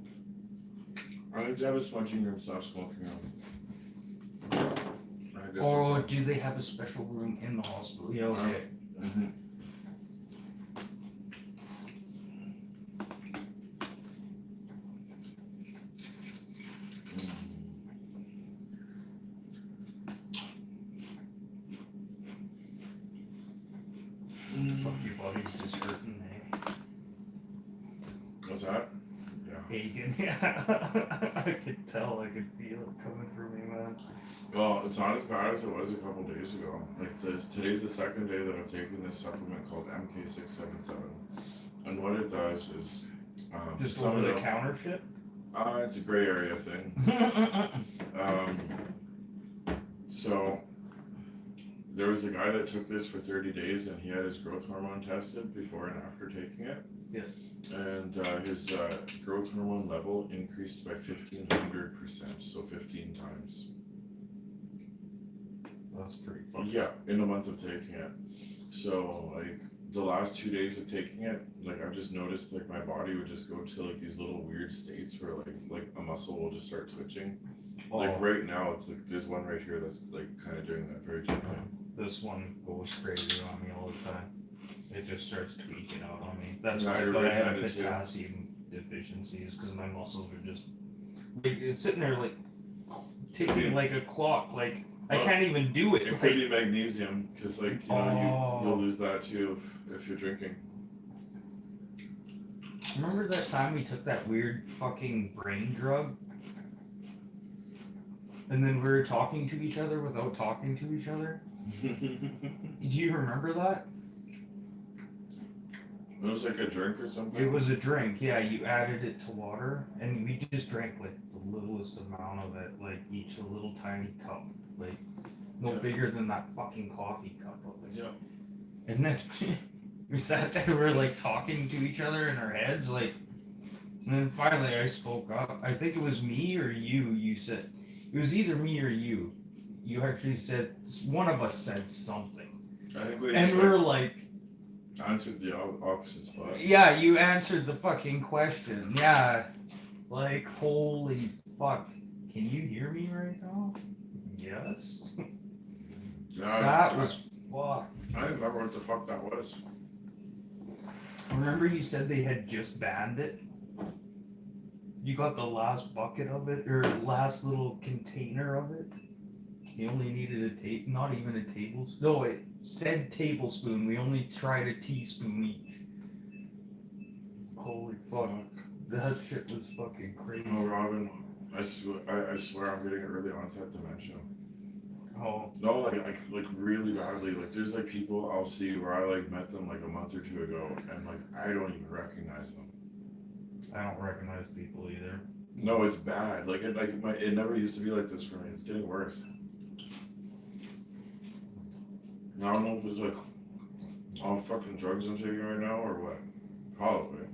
B: I think they have a smudging room, stop smoking room. I guess
C: Or do they have a special room in the hospital? Yeah, okay.
B: Mm-hmm.
C: Fuck, your body's just hurting, eh?
B: What's that? Yeah.
C: Aching, yeah. I could tell, I could feel it coming from me, man.
B: Well, it's not as bad as it was a couple days ago. Like today's the second day that I'm taking this supplement called MK677, and what it does is
C: Just
B: sum
C: over
B: it
C: the
B: up-
C: counter shit?
B: It's a gray area thing. So there was a guy that took this for 30 days, and he had his growth hormone tested before and after taking it.
C: Yeah.
B: And his growth hormone level increased by 1,500%, so 15 times.
C: That's pretty fucking.
B: Yeah, in a month of taking it. So like the last 2 days of taking it, like I've just noticed like my body would just go to like these little weird states where like a muscle will just start twitching. Like right now, it's like there's one right here that's like kind of doing that very gently.
C: This one goes crazy on me all the time. It just starts tweaking out on me. That's
B: Yeah,
C: why I
B: you're
C: thought I had a
B: right-handed too.
C: potassium deficiency, is because my muscles are just like, it's sitting there like ticking like a clock. Like I
B: Well,
C: can't even do it.
B: It
C: Like,
B: could be magnesium, because like you know
C: Oh.
B: you'll lose that too if you're drinking.
C: remember that time we took that weird fucking brain drug? And then we were talking to each other without talking to each other? Do you remember that?
B: It was like a drink or something.
C: It was a drink, yeah, you added it to water, and we just drank like the littlest amount of it, like each a little tiny cup, like no
B: Yeah.
C: bigger than that fucking coffee cup of it.
B: Yeah.
C: And then we sat there, we were like talking to each other in our heads, like, and then finally I spoke up. I think it was me or you said, it was either me or you. You actually said, one of us said something.
B: I think we
C: And
B: just
C: we were like,
B: answered the opposite thought.
C: yeah, you answered the fucking question. Yeah. Like, holy fuck. Can you hear me right now? Yes.
B: Yeah,
C: That was fuck.
B: I don't remember what the fuck that was.
C: Remember you said they had just banned it? You got the last bucket of it, or last little container of it? You only needed a not even a tablespoon. No, it said tablespoon. We only tried a teaspoon each. Holy fuck. That shit was fucking crazy.
B: No, Robin, I swear I'm getting early onset dementia.
C: Oh,
B: No, like really badly. Like there's like people I'll see where I like met them like a month or two ago, and like I don't even recognize them.
C: I don't recognize people either.
B: No, it's bad. Like it never used to be like this for me. It's getting worse. I don't know if it's like all fucking drugs I'm taking right now or what. Probably.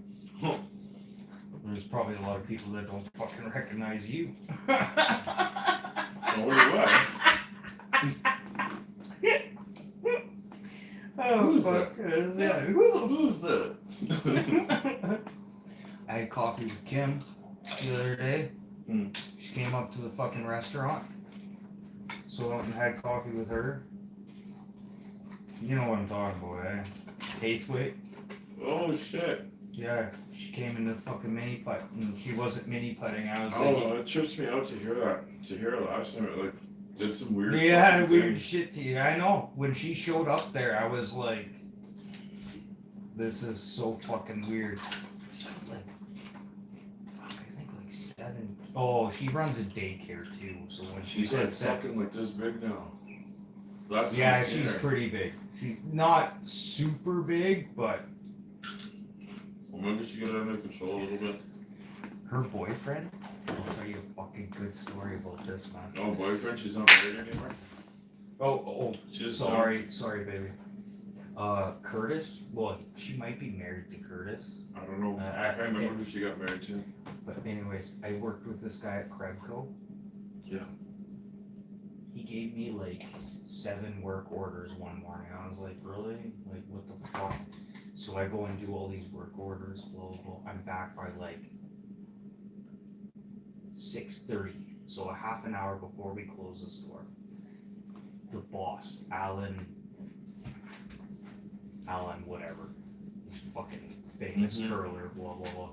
C: There's probably a lot of people that don't fucking recognize you.
B: Don't worry what.
C: Oh,
B: Who's
C: fuck.
B: that?
C: Yeah.
B: Who's that?
C: I had coffee with Kim the other day.
B: Hmm.
C: She came up to the fucking restaurant. So I went and had coffee with her. You know what I'm talking about, eh? Hathwaite.
B: Oh shit.
C: Yeah, she came in the fucking mini putt, and she wasn't mini putting. I was
B: Oh,
C: like,
B: it trips me out to hear that. To hear it last time, like Did some weird.
C: Yeah,
B: fucking
C: weird
B: things.
C: shit to you. I know. When she showed up there, I was like, this is so fucking weird. She's like, fuck, I think like 7. Oh, she runs a daycare too. So when she
B: She's
C: said
B: like
C: 7,
B: fucking like this big now. Last time
C: yeah,
B: I seen
C: she's
B: her.
C: pretty big. She's not super big, but
B: Well, maybe she got under control a little bit.
C: her boyfriend. I'll tell you a fucking good story about this, man.
B: No boyfriend. She's not married anymore.
C: Oh,
B: She just
C: sorry, baby. Curtis. Well, she might be married to Curtis.
B: I don't know.
C: I
B: I can't remember who she got married to.
C: But anyways, I worked with this guy at Krebco.
B: Yeah.
C: He gave me like 7 work orders one morning. I was like, really? Like, what the fuck? So I go and do all these work orders, blah, blah, blah. I'm back by like 6:30. So a half an hour before we close the store. The boss, Alan, whatever. He's fucking famous curler, blah, blah, blah.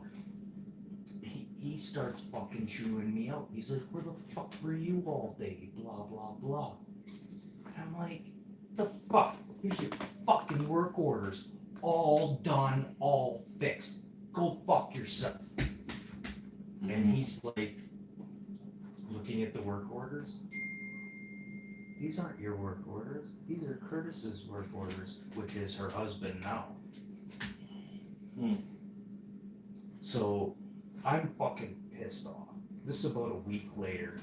C: He starts fucking chewing me out. He's like, where the fuck were you all day? Blah, blah, blah. And I'm like, the fuck? Here's your fucking work orders. All done, all fixed. Go fuck yourself. And he's like, looking at the work orders. These aren't your work orders. These are Curtis's work orders, which is her husband now. So I'm fucking pissed off. This is about a week later.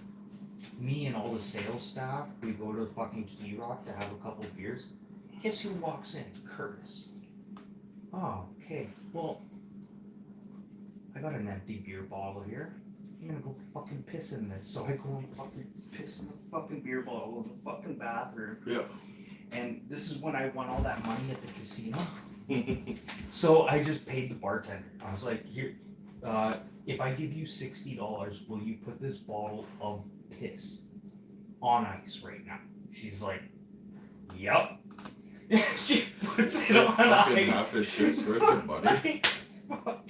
C: Me and all the sales staff, we go to fucking Key Rock to have a couple beers. Guess who walks in? Curtis. Oh, okay. Well, I got an empty beer bottle here. I'm gonna go fucking piss in this. So I go and fucking piss in the fucking beer bottle in the fucking bathroom.
B: Yeah.
C: And this is when I won all that money at the casino. So I just paid the bartender. I was like, here, if I give you $60, will you put this bottle of piss on ice right now? She's like, yep. She puts it on
B: Fucking
C: ice.
B: half this shit's worth it, buddy.
C: Fuck.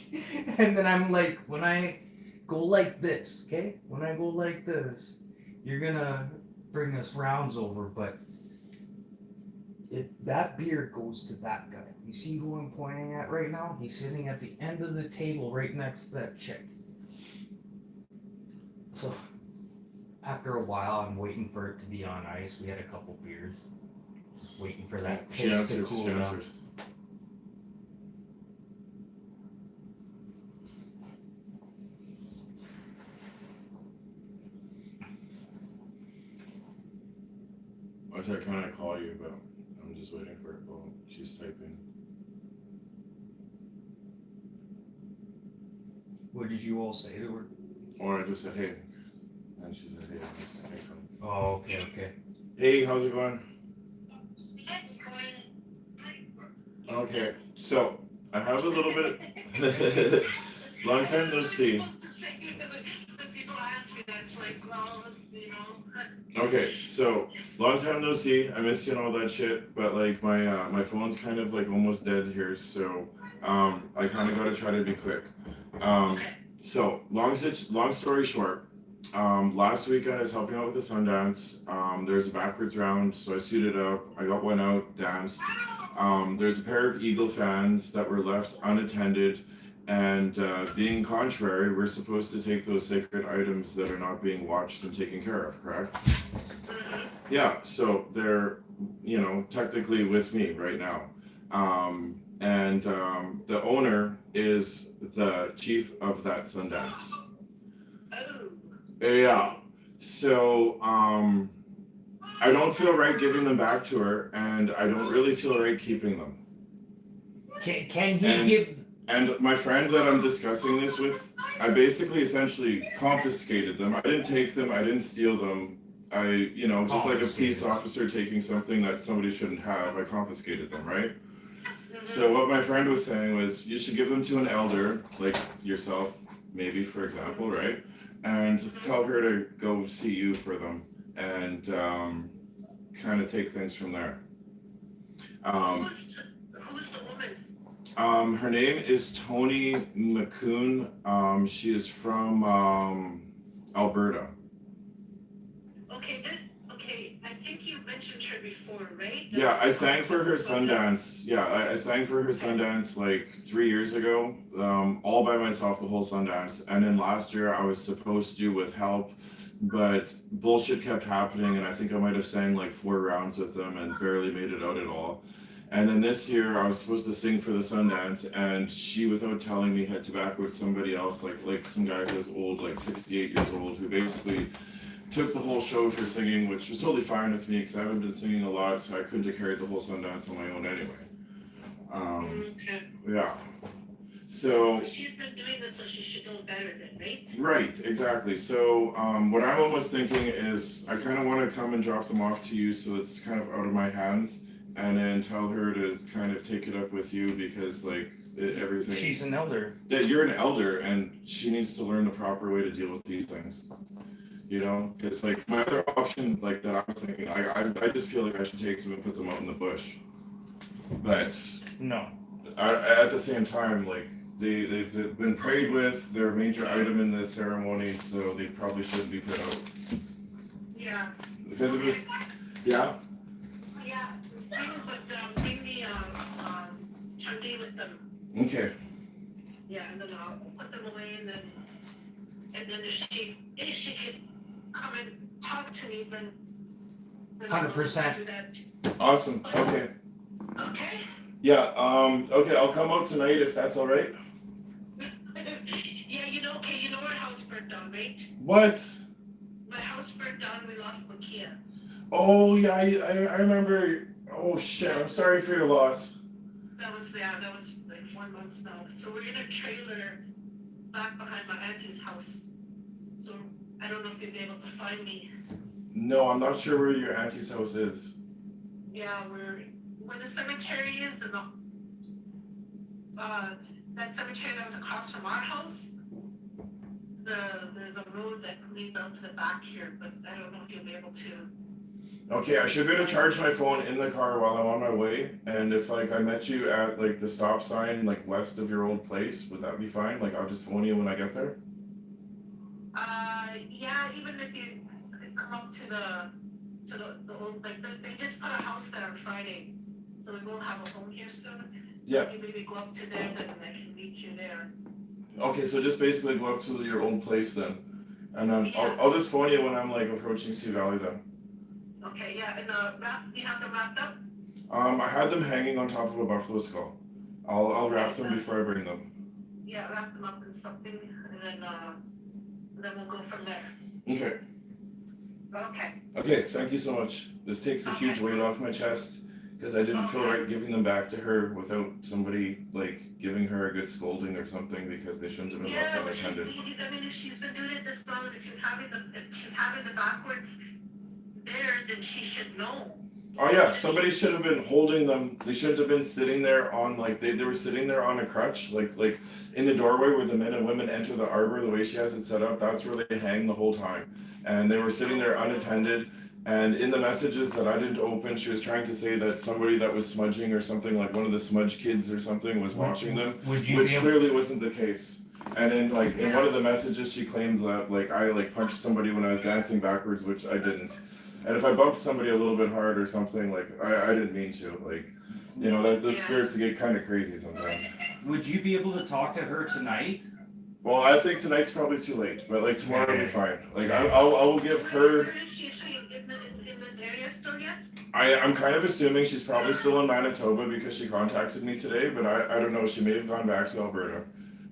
C: And then I'm like, when I go like this, okay? When I go like this, you're gonna bring us rounds over, but that beer goes to that guy. You see who I'm pointing at right now? He's sitting at the end of the table right next to that chick. So after a while, I'm waiting for it to be on ice. We had a couple beers. Just waiting for that
B: She
C: piss to
B: answers.
C: cool
B: She
C: down.
B: answers. I said, can I call you? But I'm just waiting for it. Well, she's typing.
C: What did you all say to her?
B: Or I just said, hey. And she said, hey. I just, hey, come.
C: Oh, okay.
B: Hey, how's it going? Okay, so I have a little bit. Long time no see. Okay, so long time no see. I miss you and all that shit, but like my phone's kind of like almost dead here, so I kind of gotta try to be quick. So long story short, last weekend I was helping out with the Sundance. There's a backwards round, so I suited up. I got one out, danced. There's a pair of Eagle fans that were left unattended, and being contrary, we're supposed to take those sacred items that are not being watched and taken care of, correct? Yeah, so they're, technically with me right now. And the owner is the chief of that Sundance. Yeah, so I don't feel right giving them back to her, and I don't really feel right keeping them.
C: Can he
B: And-
C: give?
B: And my friend that I'm discussing this with, I basically essentially confiscated them. I didn't take them, I didn't steal them. Just like a police officer taking something that somebody shouldn't have, I confiscated them, right? So what my friend was saying was, you should give them to an elder, like yourself, maybe, for example, right? And tell her to go see you for them, and kind of take things from there.
E: Who's the woman?
B: Her name is Tony McCoon. She is from Alberta.
E: Okay,
F: mentioned her before, right?
E: Yeah, I sang for her Sundance. Yeah, I sang for her Sundance like 3 years ago, all by myself the whole Sundance. And then last year I was supposed to with help, but bullshit kept happening, and I think I might have sang like 4 rounds with them and barely made it out at all. And then this year I was supposed to sing for the Sundance, and she, without telling me, had tobacco with somebody else, like some guy who was old, like 68 years old, who basically took the whole show for singing, which was totally fine with me because I haven't been singing a lot, so I couldn't have carried the whole Sundance on my own anyway.
F: Okay.
E: Yeah. So,
F: Well, she's been doing this, so she should know better than, right?
E: right, exactly. So, what I'm almost thinking is I kind of want to come and drop them off to you so it's kind of out of my hands, and then tell her to kind of take it up with you because, like, everything.
D: She's an elder.
E: That you're an elder and she needs to learn the proper way to deal with these things. You know, because like my other option, like that I was thinking, I just feel like I should take them and put them out in the bush. But
D: No.
E: at the same time, like they've been prayed with, they're a major item in the ceremony, so they probably shouldn't be put out.
F: Yeah.
E: Because it was, yeah.
F: Yeah, but bring the Chundy with them.
E: Okay.
F: Yeah, and then I'll put them away, and then if she could come and talk to me, then
C: 100%.
F: do that.
E: Awesome. Okay.
F: Okay.
E: Yeah. Okay. I'll come out tonight if that's all right.
F: Yeah, you know our house burned down, right?
E: What?
F: My house burned down. We lost Lakia.
E: Oh yeah. I remember. Oh shit. I'm sorry for your loss.
F: That was like 4 months now. So we're in a trailer back behind my auntie's house. So I don't know if you'll be able to find me.
E: No, I'm not sure where your auntie's house is.
F: Yeah, where the cemetery is, and that cemetery that was across from our house. There's a road that leads out to the back here, but I don't know if you'll be able to.
E: Okay, I should be able to charge my phone in the car while I'm on my way. And if like I met you at like the stop sign, like west of your old place, would that be fine? Like I'll just phone you when I get there.
F: Yeah, even if you could come up to the old, like they just put a house there on Friday, so we won't have a home here soon.
E: Yeah.
F: So maybe we go up to there, then I can meet you there.
E: Okay, so just basically go up to your old place then, and I'll just phone you when I'm like approaching Sioux Valley then.
F: Okay, yeah, and you have them wrapped up?
E: I had them hanging on top of a buffalo skull. I'll wrap them before I bring them.
F: Yeah, wrap them up in something, and then we'll go from there.
E: Okay.
F: Okay.
E: Okay, thank you so much. This takes a huge weight off my chest because I didn't feel right giving them back to her without somebody like giving her a good scolding or something because they shouldn't have been left
F: But
E: unattended.
F: I mean, if she's been doing it this long, if she's having the backwards there, then she should know.
E: Oh yeah, somebody should have been holding them. They shouldn't have been sitting there on like they were sitting there on a crutch, like in the doorway where the men and women enter the arbor. The way she has it set up, that's where they hang the whole time. And they were sitting there unattended. And in the messages that I didn't open, she was trying to say that somebody that was smudging or something, like one of the smudge kids or something, was watching them,
C: Would you
E: which
C: be able,
E: clearly wasn't the case. And in like in one of the messages, she claimed that like I like punched somebody when I was dancing backwards, which I didn't. And if I bumped somebody a little bit hard or something, like I didn't mean to, like, you know, that the spirits get kind of crazy sometimes.
C: would you be able to talk to her tonight?
E: Well, I think tonight's probably too late, but like tomorrow will be fine. Like I will give her.
F: Where is she? Is she in this area still yet?
E: I'm kind of assuming she's probably still in Manitoba because she contacted me today, but I don't know. She may have gone back to Alberta.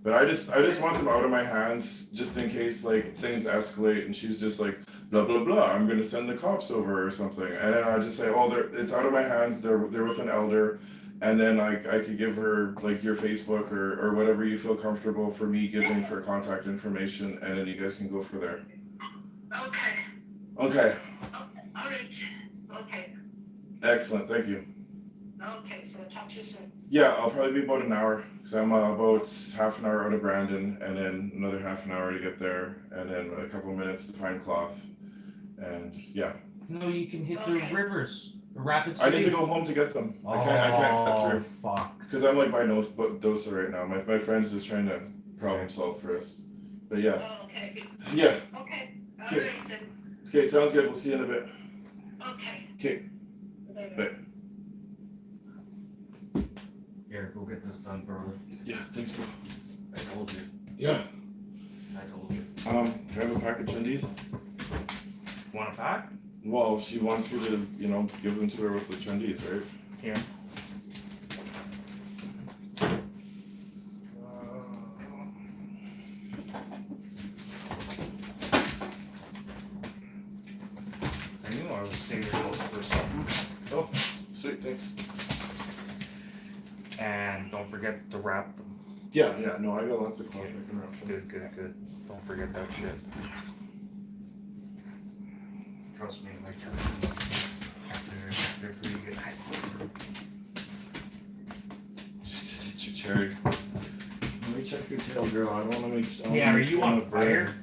E: But I just want them out of my hands just in case like things escalate and she's just like blah blah blah. I'm gonna send the cops over or something, and then I just say, oh, it's out of my hands. They're with an elder, and then I could give her like your Facebook or whatever you feel comfortable for me giving for contact information, and then you guys can go for there.
F: Okay.
E: Okay.
F: All right. Okay.
E: Excellent. Thank you.
F: Okay. So I'll talk to you soon.
E: Yeah, I'll probably be about an hour because I'm about half an hour out of Brandon, and then another half an hour to get there, and then a couple of minutes to find cloth, and yeah.
C: No, you can hit
F: Okay.
C: the rivers, the Rapid
E: I
C: City.
E: need to go home to get them. I can't cut through
C: Fuck.
E: because I'm like by Dosa right now. My friend's just trying to problem solve for us. But yeah,
F: Oh, okay.
E: yeah.
F: Okay. All
E: Okay.
F: right then.
E: Okay, sounds good. We'll see you in a bit.
F: Okay.
E: Okay.
F: Later.
C: Here, go get this done, brother.
E: Yeah, thanks, bro.
C: I told you.
E: Yeah.
C: I told you.
E: Can I have a pack of Chindies?
C: Want a pack?
E: Well, she wants me to, give them to her with the Chindies, right?
C: Here. I knew I was saving those for something.
E: Oh, sweet, thanks.
C: And don't forget to wrap them.
E: Yeah, no, I got lots of cloth I can wrap them.
C: Good. Don't forget that shit. Trust me, my cousins, they're pretty good.
E: She just hit your cherry. Let me check your tail, girl. I don't want to make.
C: Yeah, are you on
E: the
C: fire?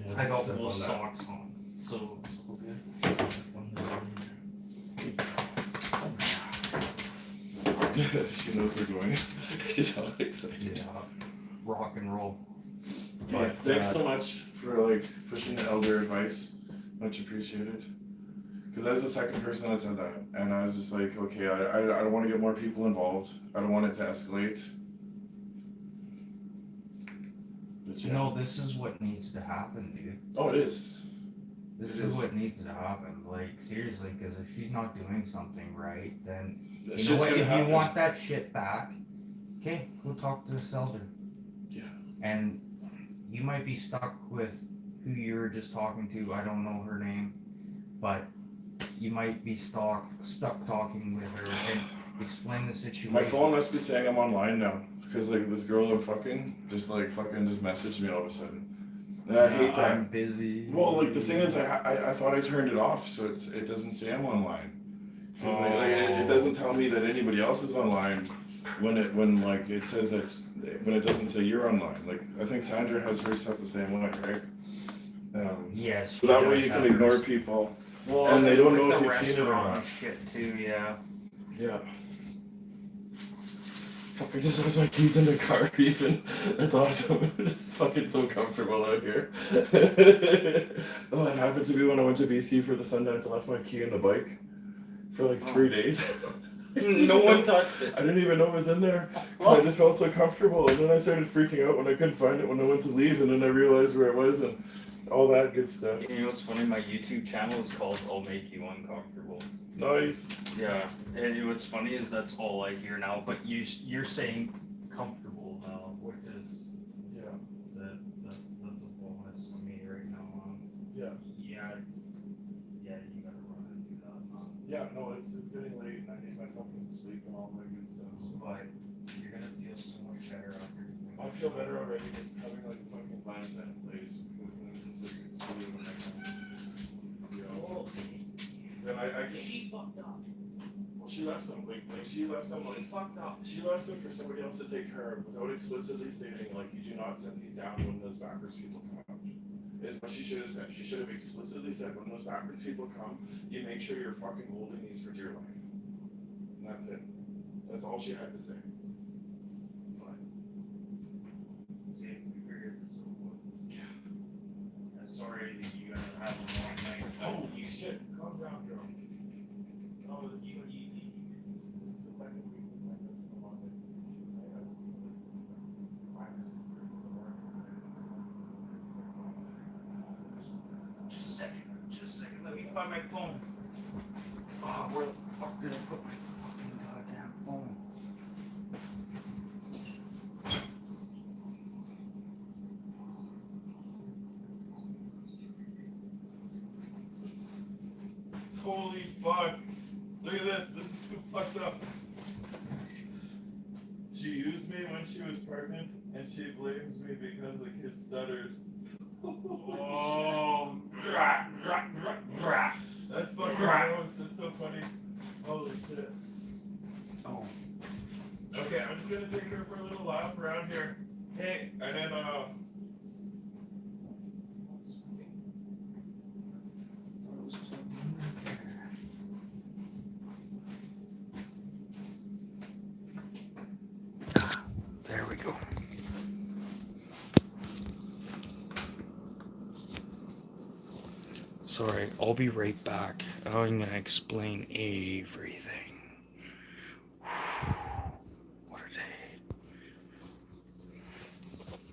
E: Yeah,
C: I got
E: step
C: wool
E: on that.
C: socks on, so it's okay.
E: She knows we're going. She's all excited.
C: Yeah, rock and roll.
E: Yeah,
C: But,
E: thanks so much for pushing the elder advice. Much appreciated. Because I was the second person that said that, and I was just like, okay, I don't want to get more people involved. I don't want it to escalate. But
C: You know, this is what needs to happen, dude.
E: Oh, it is.
C: This
E: It
C: is
E: is.
C: what needs to happen. Like, seriously, because if she's not doing something right, then
E: That
C: you
E: shit's
C: know what?
E: gonna
C: If
E: happen.
C: you want that shit back, okay, go talk to this elder.
E: Yeah.
C: And you might be stuck with who you were just talking to. I don't know her name, but you might be stuck talking with her and explain the situation.
E: My phone must be saying I'm online now. Because this girl I'm fucking just messaged me all of a sudden. And I hate that.
C: I'm busy.
E: Well, the thing is, I thought I turned it off, so it doesn't say I'm online. Because it doesn't tell me that anybody else is online when it says that when it doesn't say you're online. I think Sandra has hers set the same way, right?
C: Yes.
E: So that
C: she
E: way
C: does
E: you can
C: have
E: ignore
C: hers.
E: people.
C: Well,
E: and they don't
C: with
E: know if
C: the
E: you've seen it or
C: restaurant
E: not.
C: Shit too, yeah.
E: Yeah. Fuck, I just left my keys in the car even. That's awesome. It's fucking so comfortable out here. Oh, it happened to me when I went to BC for the Sundance. I left my key in the bike for 3 days.
C: No one touched it.
E: I didn't even know it was in there. I just felt so comfortable, and then I started freaking out when I couldn't find it when I went to leave, and then I realized where it was and all that good stuff.
C: You know what's funny? My YouTube channel is called "I'll Make You Uncomfortable."
E: Nice.
C: Yeah, and what's funny is that's all I hear now. But you're saying comfortable now, which is
E: Yeah.
C: that's a bonus to me right now.
E: Yeah.
C: Yeah, you gotta run and do that.
E: Yeah. No, it's getting late, and I need my fucking sleep and all that good stuff. So.
C: But you're gonna feel so much better after.
E: I feel better already just having a fucking plan set in place because then it's just it's sweet when I come. Then I can.
C: She fucked up.
E: Well, she left them. She left them.
C: fucked up.
E: She left them for somebody else to take care of without explicitly stating you do not set these down when those backers people come out. Is what she should have said. She should have explicitly said when those backers people come, you make sure you're fucking holding these for dear life. And that's it. That's all she had to say. But
C: See, we figured this out. I'm sorry that you guys have a long night.
E: oh shit! Calm down, girl. Oh, this is the second week. I'm on it. I have 5 or 6 in the morning.
C: Just a second, let me find my phone. Oh, where the fuck did I put my fucking goddamn phone?
E: Holy fuck! Look at this. This is too fucked up. She used me when she was pregnant, and she blames me because the kid stutters.
C: Oh,
E: That's fucking gross. That's so funny. Holy shit.
C: Oh.
E: Okay, I'm just gonna take her for a little laugh around here,
C: Hey.
E: and then
C: There we go.
A: Sorry, I'll be right back. I'm gonna explain everything.